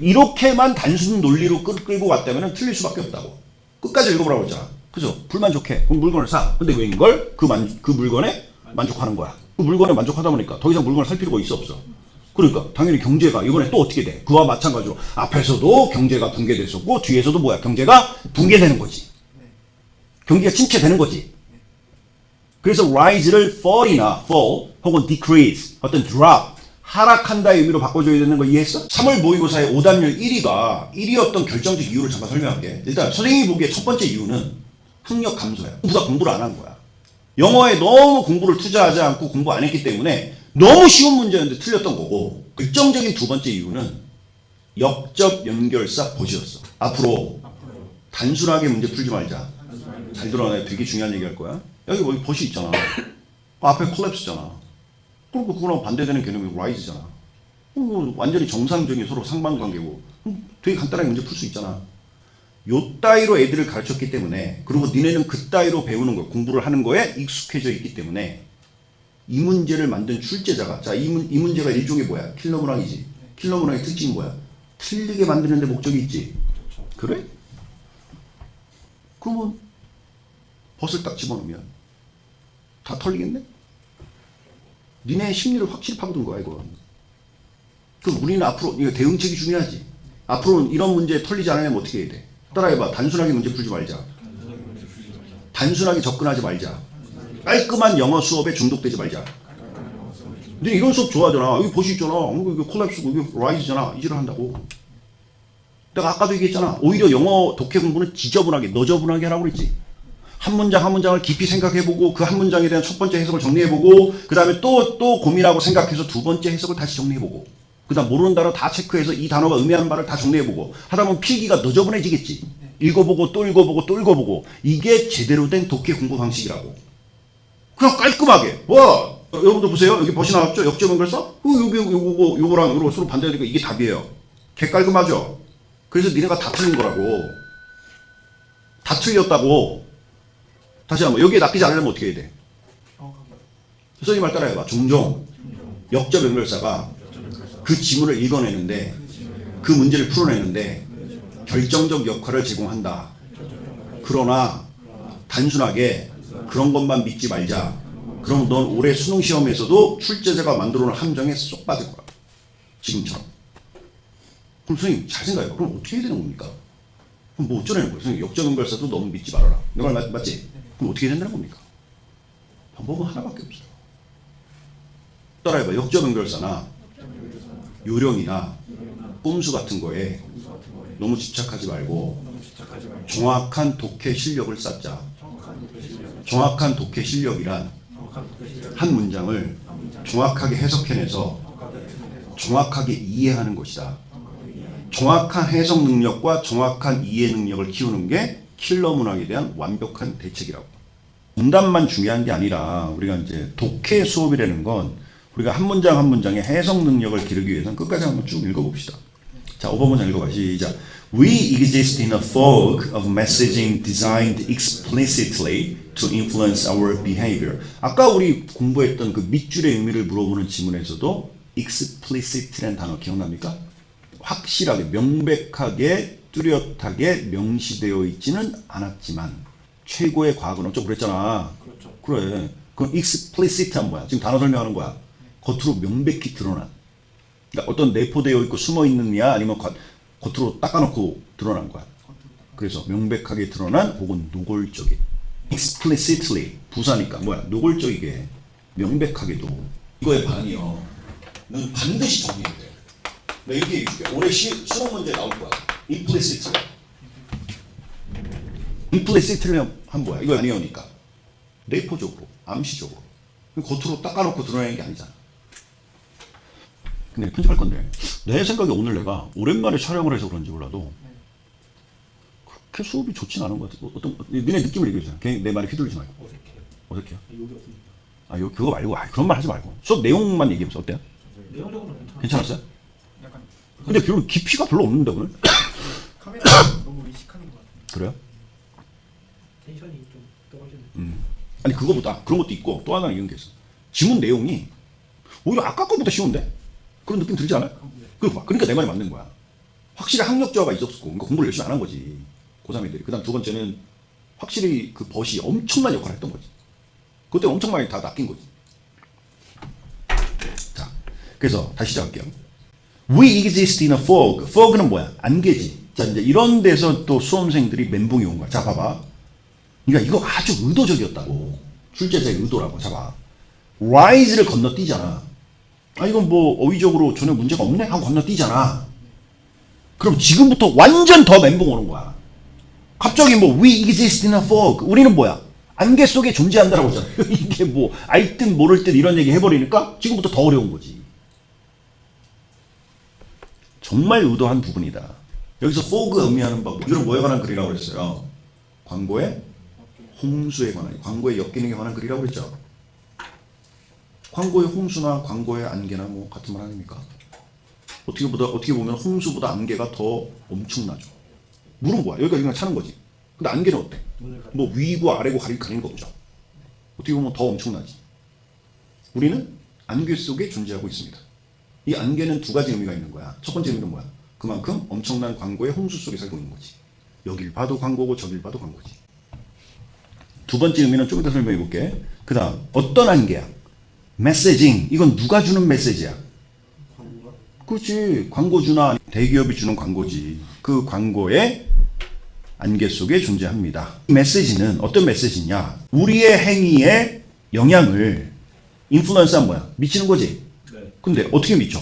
이렇게만 단순 논리로 끌고 갔다면 틀릴 수밖에 없다고. 끝까지 읽어보라고 했잖아. 그죠? 불만족해. 그럼 물건을 사. 근데 왜 이걸? 그 물건에 만족하는 거야. 그 물건에 만족하다 보니까 더 이상 물건을 살 필요가 있어 없어? 그러니까 당연히 경제가 이번에 또 어떻게 돼? 그와 마찬가지로 앞에서도 경제가 붕괴됐었고 뒤에서도 뭐야? 경제가 붕괴되는 거지. 경기가 침체되는 거지. 그래서 rise를 fall 혹은 decrease, 어떤 drop, 하락한다의 의미로 바꿔줘야 되는 거 이해했어? 3월 모의고사의 오답률 1위였던 결정적 이유를 잠깐 설명할게. 일단 선생님이 보기에 첫 번째 이유는 학력 감소야. 누가 공부를 안 한 거야. 영어에 너무 공부를 투자하지 않고 공부 안 했기 때문에 너무 쉬운 문제였는데 틀렸던 거고, 결정적인 두 번째 이유는 역접 연결사 벗이었어. 앞으로 단순하게 문제 풀지 말자. 잘 들어라. 되게 중요한 얘기 할 거야. 여기 벗이 있잖아. 앞에 콜랩스잖아. 그리고 그거랑 반대되는 개념이 rise잖아. 완전히 정상적인 서로 상반관계고 되게 간단하게 문제 풀 수 있잖아. 요 따위로 애들을 가르쳤기 때문에, 그리고 니네는 그 따위로 배우는 거, 공부를 하는 거에 익숙해져 있기 때문에 이 문제를 만든 출제자가, 자, 이 문제가 일종의 뭐야? 킬러 문항이지. 킬러 문항의 특징이 뭐야? 틀리게 만드는 데 목적이 있지. 그래? 그러면 벗을 딱 집어넣으면 다 털리겠네? 니네 심리를 확실히 파고든 거야, 이거. 그럼 우리는 앞으로, 이거 대응책이 중요하지. 앞으로는 이런 문제 털리지 않으면 어떻게 해야 돼? 따라해봐. 단순하게 문제 풀지 말자. 단순하게 접근하지 말자. 깔끔한 영어 수업에 중독되지 말자. 근데 이런 수업 좋아하잖아. 여기 보시 있잖아. 이거 콜랩스고, 이거 라이즈잖아. 이질을 한다고. 내가 아까도 얘기했잖아. 오히려 영어 독해 공부는 지저분하게, 너저분하게 하라고 그랬지. 한 문장 한 문장을 깊이 생각해보고, 그 한 문장에 대한 첫 번째 해석을 정리해보고, 그 다음에 또 고민하고 생각해서 두 번째 해석을 다시 정리해보고, 그 다음 모르는 단어 다 체크해서 이 단어가 의미하는 바를 다 정리해보고, 하다 보면 필기가 너저분해지겠지. 읽어보고 또 읽어보고 또 읽어보고. 이게 제대로 된 독해 공부 방식이라고. 그냥 깔끔하게. 와, 여러분들 보세요. 여기 벗이 나왔죠? 역점 연결사? 요거랑 요거 서로 반대되니까 이게 답이에요. 개 깔끔하죠? 그래서 니네가 다 틀린 거라고. 다 틀렸다고. 다시 한번. 여기에 낚이지 않으려면 어떻게 해야 돼? 선생님 말 따라해봐. 종종 역점 연결사가 그 지문을 읽어내는데, 그 문제를 풀어내는데 결정적 역할을 제공한다. 그러나 단순하게 그런 것만 믿지 말자. 그럼 넌 올해 수능 시험에서도 출제자가 만들어놓은 함정에 쏙 빠질 거야. 지금처럼. 그럼 선생님 잘 생각해요. 그럼 어떻게 해야 되는 겁니까? 그럼 뭐 어쩌라는 거예요? 선생님 역점 연결사도 너무 믿지 말아라. 내 말 맞지? 그럼 어떻게 해야 된다는 겁니까? 방법은 하나밖에 없어요. 따라해봐. 역점 연결사나 요령이나 꼼수 같은 거에 너무 집착하지 말고 정확한 독해 실력을 쌓자. 정확한 독해 실력이란 한 문장을 정확하게 해석해내서 정확하게 이해하는 것이다. 정확한 해석 능력과 정확한 이해 능력을 키우는 게 킬러 문항에 대한 완벽한 대책이라고. 문단만 중요한 게 아니라 우리가 이제 독해 수업이라는 건 우리가 한 문장 한 문장의 해석 능력을 기르기 위해서는 끝까지 한번 쭉 읽어봅시다. 자, 5번 문장 읽어봐. 시작. We exist in a fog of messaging designed explicitly to influence our behavior. 아까 우리 공부했던 그 밑줄의 의미를 물어보는 지문에서도 explicit라는 단어 기억납니까? 확실하게, 명백하게, 뚜렷하게 명시되어 있지는 않았지만 최고의 과학은 어쩌고 그랬잖아. 그렇죠. 그래. 그럼 explicit한 뭐야? 지금 단어 설명하는 거야. 겉으로 명백히 드러난. 그러니까 어떤 내포되어 있고 숨어 있느냐, 아니면 겉으로 닦아놓고 드러난 거야. 그래서 명백하게 드러난 혹은 노골적인. explicitly 부사니까 뭐야? 노골적이게, 명백하게도. 이거의 반이요. 넌 반드시 정리해야 돼. 나 이렇게 얘기해줄게. 올해 수능 문제 나올 거야. implicitly. implicitly 한 뭐야? 이거 아니오니까. 내포적으로, 암시적으로. 겉으로 닦아놓고 드러내는 게 아니잖아. 근데 편집할 건데 내 생각에 오늘 내가 오랜만에 촬영을 해서 그런지 몰라도 그렇게 수업이 좋진 않은 것 같아. 어떤 니네 느낌을 얘기해주잖아. 괜히 내 말에 휘둘리지 말고. 어색해요? 아, 그거 말고, 그런 말 하지 말고 수업 내용만 얘기해보세요. 어때요? 내용적으로는 괜찮았어요? 약간 근데 별로 깊이가 별로 없는데 오늘? 카메라 너무 의식하는 것 같아요. 그래요? 텐션이 좀 떨어지는. 아니 그거보다 그런 것도 있고 또 하나 이런 게 있어. 지문 내용이 오히려 아까 거보다 쉬운데? 그런 느낌 들지 않아요? 그러니까 내 말이 맞는 거야. 확실히 학력저하가 있었고, 그러니까 공부를 열심히 안 한 거지. 고3 애들이. 그 다음 두 번째는 확실히 그 벗이 엄청난 역할을 했던 거지. 그때 엄청 많이 다 낚인 거지. 자, 그래서 다시 시작할게요. We exist in a fog. fog는 뭐야? 안개지. 자, 이제 이런 데서 또 수험생들이 멘붕이 온 거야. 자, 봐봐. 그러니까 이거 아주 의도적이었다고. 출제자의 의도라고. 자, 봐. rise를 건너뛰잖아. 아, 이건 뭐 어휘적으로 전혀 문제가 없네? 하고 건너뛰잖아. 그럼 지금부터 완전 더 멘붕 오는 거야. 갑자기 뭐 we exist in a fog. 우리는 뭐야? 안개 속에 존재한다라고 하잖아. 이게 뭐 알 듯 모를 듯 이런 얘기 해버리니까 지금부터 더 어려운 거지. 정말 의도한 부분이다. 여기서 fog 의미하는 법. 이건 뭐에 관한 글이라고 그랬어요? 광고의 홍수에 관한, 광고의 역기능에 관한 글이라고 그랬죠. 광고의 홍수나 광고의 안개나 뭐 같은 말 아닙니까? 어떻게 보면 홍수보다 안개가 더 엄청나죠. 물은 뭐야? 여기가 그냥 차는 거지. 근데 안개는 어때? 뭐 위고 아래고 가리는 거 보죠. 어떻게 보면 더 엄청나지. 우리는 안개 속에 존재하고 있습니다. 이 안개는 두 가지 의미가 있는 거야. 첫 번째 의미는 뭐야? 그만큼 엄청난 광고의 홍수 속에 살고 있는 거지. 여길 봐도 광고고 저길 봐도 광고지. 두 번째 의미는 좀 이따 설명해 볼게. 그 다음 어떤 안개야? 메시징. 이건 누가 주는 메시지야? 그렇지. 광고주나 대기업이 주는 광고지. 그 광고의 안개 속에 존재합니다. 이 메시지는 어떤 메시지냐? 우리의 행위에 영향을 인플루언스한 뭐야? 미치는 거지. 네. 근데 어떻게 미쳐?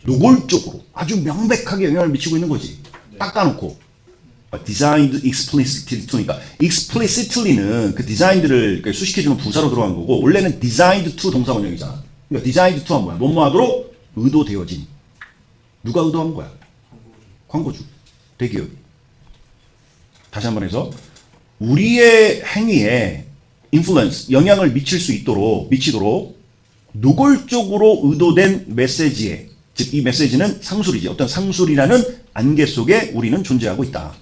노골적으로 아주 명백하게 영향을 미치고 있는 거지. 네. 닦아놓고. designed explicitly. 그러니까 explicitly는 그 designed를 수식해주는 부사로 들어간 거고 원래는 designed to 동사 원형이잖아. 그러니까 designed to가 뭐야? 뭐뭐 하도록 의도되어진. 누가 의도한 거야? 광고주. 대기업이. 다시 한번 해서 우리의 행위에 influence, 영향을 미치도록 노골적으로 의도된 메시지에, 즉 이 메시지는 상술이지. 어떤 상술이라는 안개 속에 우리는 존재하고 있다.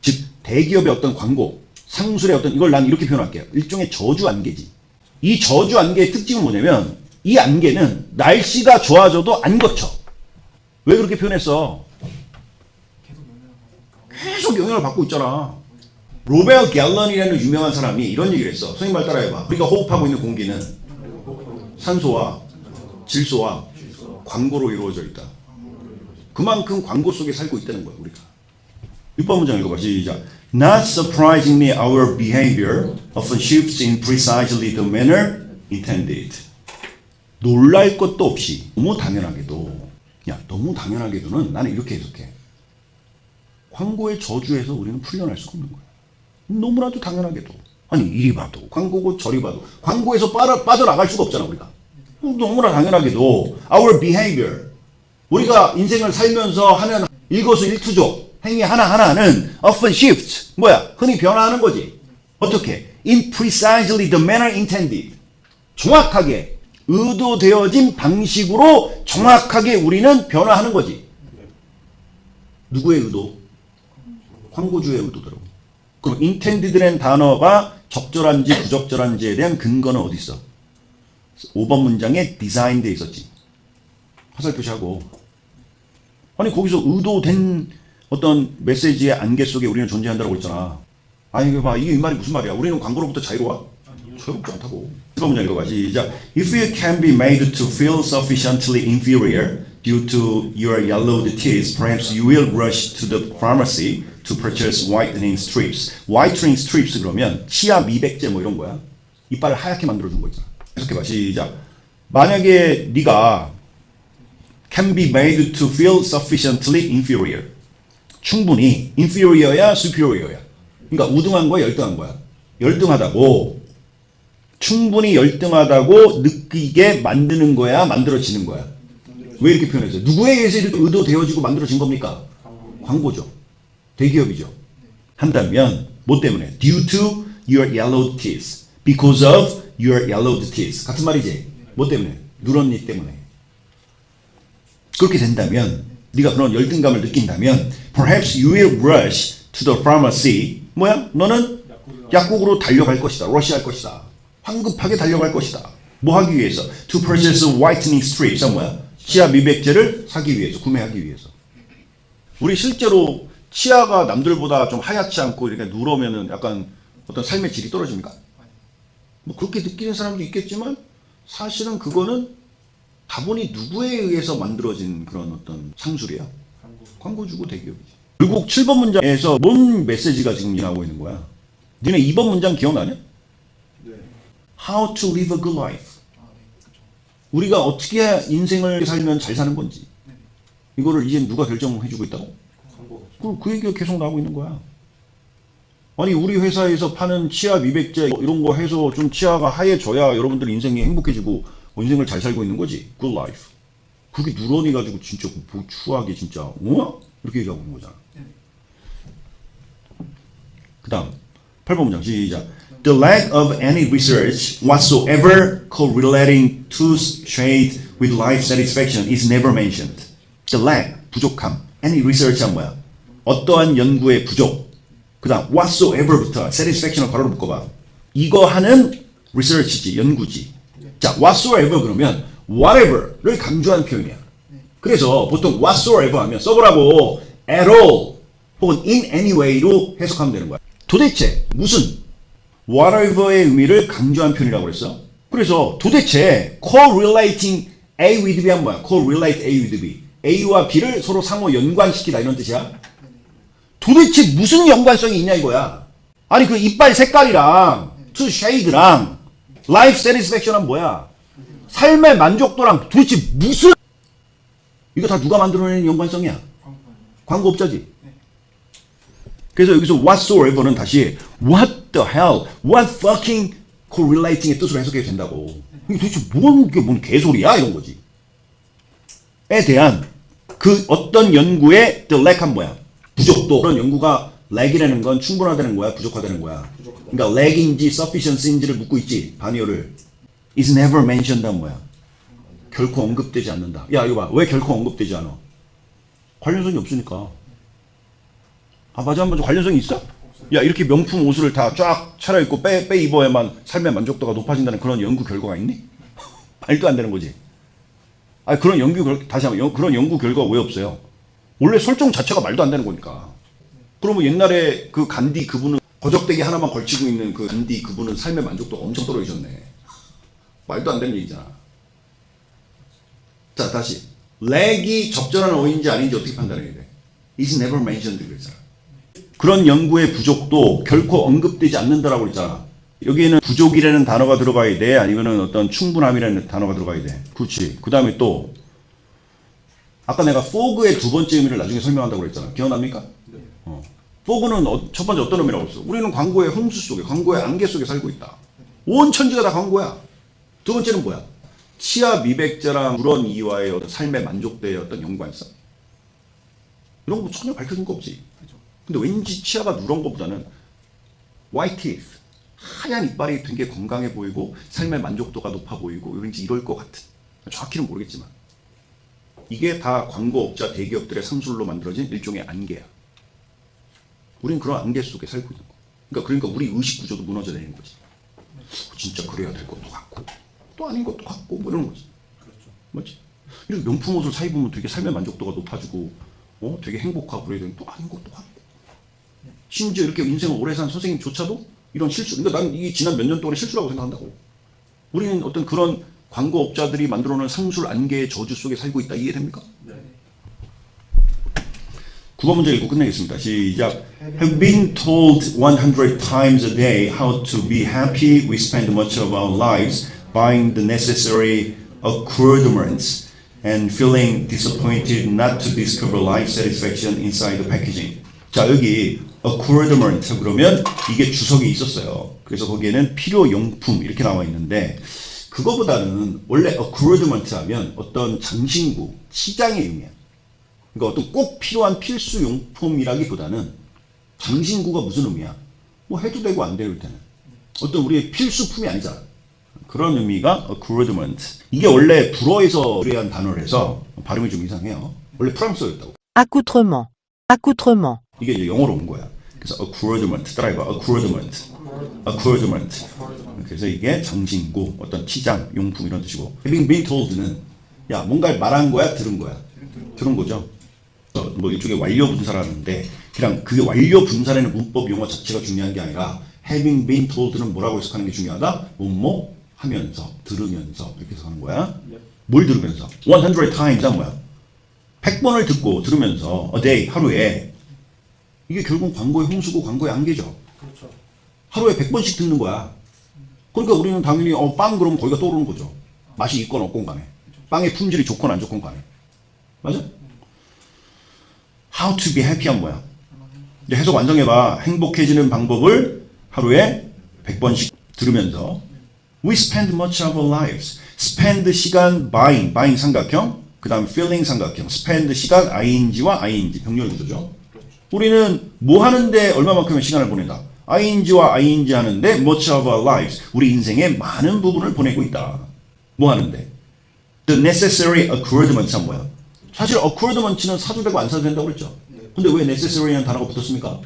즉 대기업의 어떤 광고, 상술의 어떤, 이걸 난 이렇게 표현할게요. 일종의 저주 안개지. 이 저주 안개의 특징은 뭐냐면 이 안개는 날씨가 좋아져도 안 거쳐. 왜 그렇게 표현했어? 계속 영향을 받고 있잖아. 로벨 갤런이라는 유명한 사람이 이런 얘기를 했어. 선생님 말 따라해봐. 우리가 호흡하고 있는 공기는 산소와 질소와 광고로 이루어져 있다. 그만큼 광고 속에 살고 있다는 거야, 우리가. 6번 문장 읽어봐. 시작. Not surprisingly, our behavior often shifts in precisely the manner intended. 놀랄 것도 없이 너무 당연하게도, 너무 당연하게도는 나는 이렇게 해석해. 광고의 저주에서 우리는 풀려날 수가 없는 거야. 너무나도 당연하게도. 아니 이리 봐도 광고고 저리 봐도 광고에서 빠져나갈 수가 없잖아 우리가. 너무나 당연하게도 our behavior, 우리가 인생을 살면서 하는 일거수일투족 행위 하나하나는 often shift, 뭐야? 흔히 변화하는 거지. 어떻게? In precisely the manner intended. 정확하게 의도되어진 방식으로 정확하게 우리는 변화하는 거지. 누구의 의도? 광고주의 의도더라고. 그럼 intended라는 단어가 적절한지 부적절한지에 대한 근거는 어디 있어? 5번 문장에 designed에 있었지. 화살 표시하고. 아니 거기서 의도된 어떤 메시지의 안개 속에 우리는 존재한다고 했잖아. 아니 이거 봐, 이게 이 말이 무슨 말이야? 우리는 광고로부터 자유로워? 자유롭지 않다고. 1번 문장 읽어봐. 시작. If you can be made to feel sufficiently inferior due to your yellowed teeth, perhaps you will rush to the pharmacy to purchase whitening strips. whitening strips 그러면 치아 미백제 뭐 이런 거야. 이빨을 하얗게 만들어준 거 있잖아. 계속해봐. 시작. 만약에 네가 can be made to feel sufficiently inferior. 충분히 inferior야 superior야. 그러니까 우등한 거야 열등한 거야. 열등하다고. 충분히 열등하다고 느끼게 만드는 거야 만들어지는 거야. 왜 이렇게 표현했어요? 누구에 의해서 이렇게 의도되어지고 만들어진 겁니까? 광고죠. 대기업이죠. 한다면 뭐 때문에? Due to your yellowed teeth. Because of your yellowed teeth. 같은 말이지? 뭐 때문에? 누런 니 때문에. 그렇게 된다면 네가 그런 열등감을 느낀다면 Perhaps you will rush to the pharmacy. 뭐야? 너는 약국으로 달려갈 것이다. 러시할 것이다. 황급하게 달려갈 것이다. 뭐 하기 위해서? To purchase whitening strips. 뭐야? 치아 미백제를 사기 위해서, 구매하기 위해서. 우리 실제로 치아가 남들보다 좀 하얗지 않고 이렇게 누러면은 약간 어떤 삶의 질이 떨어집니까? 뭐 그렇게 느끼는 사람도 있겠지만 사실은 그거는 다분히 누구에 의해서 만들어진 그런 어떤 상술이야. 광고주고 대기업이지. 결국 7번 문장에서 뭔 메시지가 지금 나오고 있는 거야? 니네 2번 문장 기억나냐? 네. How to live a good life. 우리가 어떻게 인생을 살면 잘 사는 건지. 이거를 이제 누가 결정해주고 있다고? 그 얘기가 계속 나오고 있는 거야. 아니 우리 회사에서 파는 치아 미백제 이런 거 해서 좀 치아가 하얘져야 여러분들 인생이 행복해지고 인생을 잘 살고 있는 거지. Good life. 그게 누런이 가지고 진짜 추하게 진짜 이렇게 얘기하고 있는 거잖아. 그 다음 8번 문장 시작. The lack of any research whatsoever correlating to shade with life satisfaction is never mentioned. The lack, 부족함. Any research는 뭐야? 어떠한 연구의 부족. 그 다음 whatsoever부터 satisfaction을 바로 묶어봐. 이거 하는 research지, 연구지. 자, whatsoever 그러면 whatever를 강조하는 표현이야. 그래서 보통 whatsoever 하면 써보라고 at all 혹은 in any way로 해석하면 되는 거야. 도대체 무슨 whatever의 의미를 강조한 표현이라고 그랬어. 그래서 도대체 correlating A with B 하면 뭐야? correlate A with B. A와 B를 서로 상호 연관시키다 이런 뜻이야. 도대체 무슨 연관성이 있냐 이거야. 아니 그 이빨 색깔이랑 to shade랑 life satisfaction은 뭐야? 삶의 만족도랑 도대체 무슨 이거 다 누가 만들어낸 연관성이야? 광고업자지. 그래서 여기서 whatsoever는 다시 what the hell, what fucking correlating의 뜻으로 해석해도 된다고. 이게 도대체 뭔 개소리야 이런 거지. 에 대한 그 어떤 연구의 the lack한 뭐야? 부족도. 그런 연구가 lack이라는 건 충분하다는 거야, 부족하다는 거야. 그러니까 lack인지 sufficiency인지를 묻고 있지, 반의어를. is never mentioned 한 뭐야? 결코 언급되지 않는다. 야 이거 봐, 왜 결코 언급되지 않아? 관련성이 없으니까. 아 맞아, 관련성이 있어? 야 이렇게 명품 옷을 다 쫙 차려입고 빼 입어야만 삶의 만족도가 높아진다는 그런 연구 결과가 있니? 말도 안 되는 거지. 아 그런 다시 한번 그런 연구 결과가 왜 없어요? 원래 설정 자체가 말도 안 되는 거니까. 그러면 옛날에 그 간디 그분은 거적대기 하나만 걸치고 있는 그 간디 그분은 삶의 만족도가 엄청 떨어지셨네. 말도 안 되는 얘기잖아. 자 다시 렉이 적절한 어인지 아닌지 어떻게 판단해야 돼? Is never mentioned 그랬잖아. 그런 연구의 부족도 결코 언급되지 않는다라고 그랬잖아. 여기에는 부족이라는 단어가 들어가야 돼? 아니면은 어떤 충분함이라는 단어가 들어가야 돼? 그렇지. 그 다음에 또 아까 내가 fog의 두 번째 의미를 나중에 설명한다고 그랬잖아. 기억납니까? 네. fog는 첫 번째 어떤 의미라고 했어? 우리는 광고의 홍수 속에, 광고의 안개 속에 살고 있다. 온 천지가 다 광고야. 두 번째는 뭐야? 치아 미백자랑 누런 이와의 어떤 삶의 만족도의 어떤 연관성. 이런 거 전혀 밝혀진 거 없지. 근데 왠지 치아가 누런 것보다는 white teeth, 하얀 이빨이 되게 건강해 보이고 삶의 만족도가 높아 보이고 왠지 이럴 것 같은. 정확히는 모르겠지만 이게 다 광고업자 대기업들의 상술로 만들어진 일종의 안개야. 우린 그런 안개 속에 살고 있는 거. 그러니까 우리 의식 구조도 무너져 내리는 거지. 진짜 그래야 될 것도 같고 또 아닌 것도 같고 뭐 이런 거지. 그렇죠. 맞지? 이렇게 명품 옷을 사 입으면 되게 삶의 만족도가 높아지고 되게 행복하고 그래야 되는 또 아닌 것도 같고. 심지어 이렇게 인생을 오래 산 선생님조차도 이런 실수. 그러니까 난 이게 지난 몇 년 동안의 실수라고 생각한다고. 우리는 어떤 그런 광고업자들이 만들어놓은 상술 안개의 저주 속에 살고 있다. 이해됩니까? 네. 9번 문제 읽고 끝내겠습니다. 시작. Have been told 100 times a day how to be happy. We spend much of our lives buying the necessary accoutrements and feeling disappointed not to discover life satisfaction inside the packaging. 자 여기 accoutrement 그러면 이게 주석이 있었어요. 그래서 거기에는 필요용품 이렇게 나와 있는데 그거보다는 원래 accoutrement 하면 어떤 장신구, 치장의 의미야. 그러니까 어떤 꼭 필요한 필수용품이라기보다는 장신구가 무슨 의미야? 뭐 해도 되고 안 되고 때는 어떤 우리의 필수품이 아니잖아. 그런 의미가 accoutrement. 이게 원래 불어에서 유래한 단어라서 발음이 좀 이상해요. 원래 프랑스어였다고. accoutrement, accoutrement. 이게 이제 영어로 온 거야. 그래서 accoutrement, 따라해봐. accoutrement. 그래서 이게 장신구, 어떤 치장, 용품 이런 뜻이고 having been told는 야 뭔가를 말한 거야, 들은 거야? 들은 거죠. 뭐 이쪽에 완료 분사라는데 그냥 그 완료 분사라는 문법 용어 자체가 중요한 게 아니라 having been told는 뭐라고 해석하는 게 중요하다? 뭐뭐 하면서, 들으면서 이렇게 해석하는 거야. 뭘 들으면서? 100 times 한 뭐야? 100번을 듣고 들으면서 a day, 하루에 이게 결국 광고의 홍수고 광고의 안개죠. 그렇죠. 하루에 100번씩 듣는 거야. 그러니까 우리는 당연히 빵 그러면 거기가 떠오르는 거죠. 맛이 있건 없건 간에. 빵의 품질이 좋건 안 좋건 간에. 맞아? How to be happy 한 뭐야? 이제 해석 완성해봐. 행복해지는 방법을 하루에 100번씩 들으면서 We spend much of our lives. spend 시간 buying 삼각형. 그 다음 feeling 삼각형. spend 시간 ing와 ing 병렬 구조죠. 우리는 뭐 하는데 얼마만큼의 시간을 보낸다? ing와 ing 하는데 much of our lives 우리 인생의 많은 부분을 보내고 있다. 뭐 하는데? The necessary accoutrements 뭐야? 사실 accoutraments는 사도 되고 안 사도 된다고 그랬죠. 근데 왜 necessary라는 단어가 붙었습니까?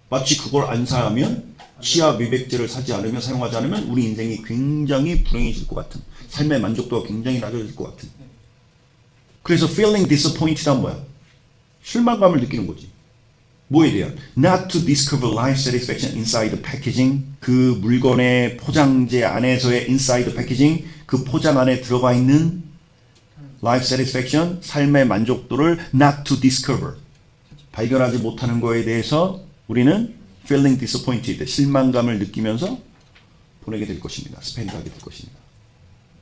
마치 그걸 안 사면 치아 미백제를 사지 않으면 사용하지 않으면 우리 인생이 굉장히 불행해질 것 같은 삶의 만족도가 굉장히 낮아질 것 같은. 그래서 feeling disappointed란 뭐야? 실망감을 느끼는 거지. 뭐에 대한? Not to discover life satisfaction inside the packaging. 그 물건의 포장재 안에서의 inside the packaging. 그 포장 안에 들어가 있는 life satisfaction, 삶의 만족도를 not to discover. 발견하지 못하는 거에 대해서 우리는 feeling disappointed, 실망감을 느끼면서 보내게 될 것입니다. 스펜드하게 될 것입니다.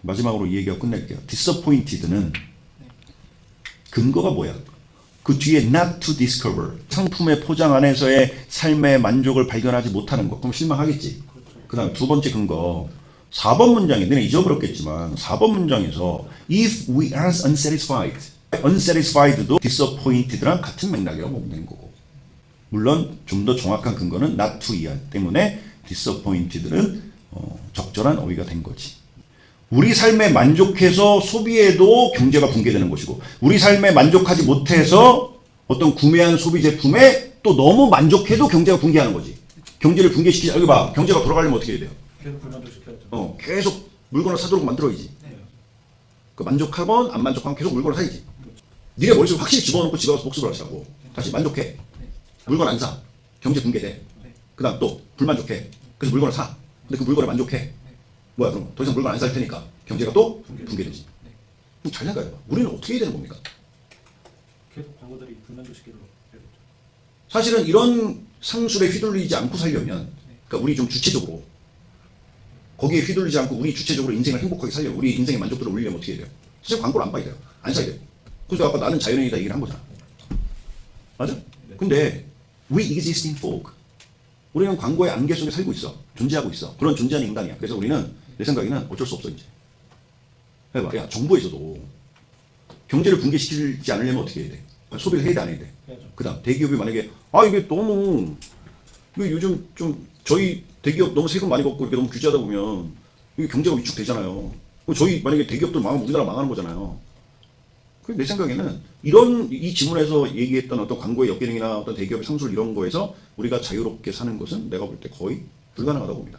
마지막으로 이 얘기하고 끝낼게요. disappointed는 근거가 뭐야? 그 뒤에 not to discover, 상품의 포장 안에서의 삶의 만족을 발견하지 못하는 것. 그럼 실망하겠지. 그 다음 두 번째 근거. 4번 문장에, 너네 잊어버렸겠지만 4번 문장에서 if we are unsatisfied, unsatisfied도 disappointed랑 같은 맥락이라고 보면 되는 거고. 물론 좀 더 정확한 근거는 not to 이하 때문에 disappointed는 적절한 어휘가 된 거지. 우리 삶에 만족해서 소비해도 경제가 붕괴되는 것이고, 우리 삶에 만족하지 못해서 어떤 구매한 소비 제품에 또 너무 만족해도 경제가 붕괴하는 거지. 경제를 붕괴시키지. 여기 봐, 경제가 돌아가려면 어떻게 해야 돼요? 계속 불만족시켜야죠. 계속 물건을 사도록 만들어야지. 그 만족하건 안 만족하건 계속 물건을 사야지. 네가 머릿속에 확실히 집어넣고 집에 가서 복습을 하시라고. 다시 만족해. 물건 안 사. 경제 붕괴돼. 그 다음 또 불만족해. 그래서 물건을 사. 근데 그 물건에 만족해. 뭐야 그럼 더 이상 물건 안 살 테니까 경제가 또 붕괴되지. 그럼 잘 생각해봐. 우리는 어떻게 해야 되는 겁니까? 계속 광고들이 불만족시키도록 해야겠죠. 사실은 이런 상술에 휘둘리지 않고 살려면, 그러니까 우리 좀 주체적으로 거기에 휘둘리지 않고 우리 주체적으로 인생을 행복하게 살려면, 우리 인생의 만족도를 올리려면 어떻게 해야 돼요? 사실 광고를 안 봐야 돼요. 안 사야 돼요. 그래서 아까 나는 자연인이다 얘기를 한 거잖아. 맞아? 근데 we exist in fog. 우리는 광고의 안개 속에 살고 있어. 존재하고 있어. 그런 존재하는 인간이야. 그래서 우리는 내 생각에는 어쩔 수 없어 이제. 해봐. 야, 정부에서도 경제를 붕괴시키지 않으려면 어떻게 해야 돼? 소비를 해야 돼, 안 해야 돼? 그 다음 대기업이 만약에 이게 너무 이게 요즘 좀 저희 대기업 너무 세금 많이 걷고 이렇게 너무 규제하다 보면 이게 경제가 위축되잖아요. 그럼 저희 만약에 대기업들 망하면 우리나라 망하는 거잖아요. 내 생각에는 이 지문에서 얘기했던 어떤 광고의 역기능이나 어떤 대기업의 상술 이런 거에서 우리가 자유롭게 사는 것은 내가 볼 때 거의 불가능하다고 봅니다.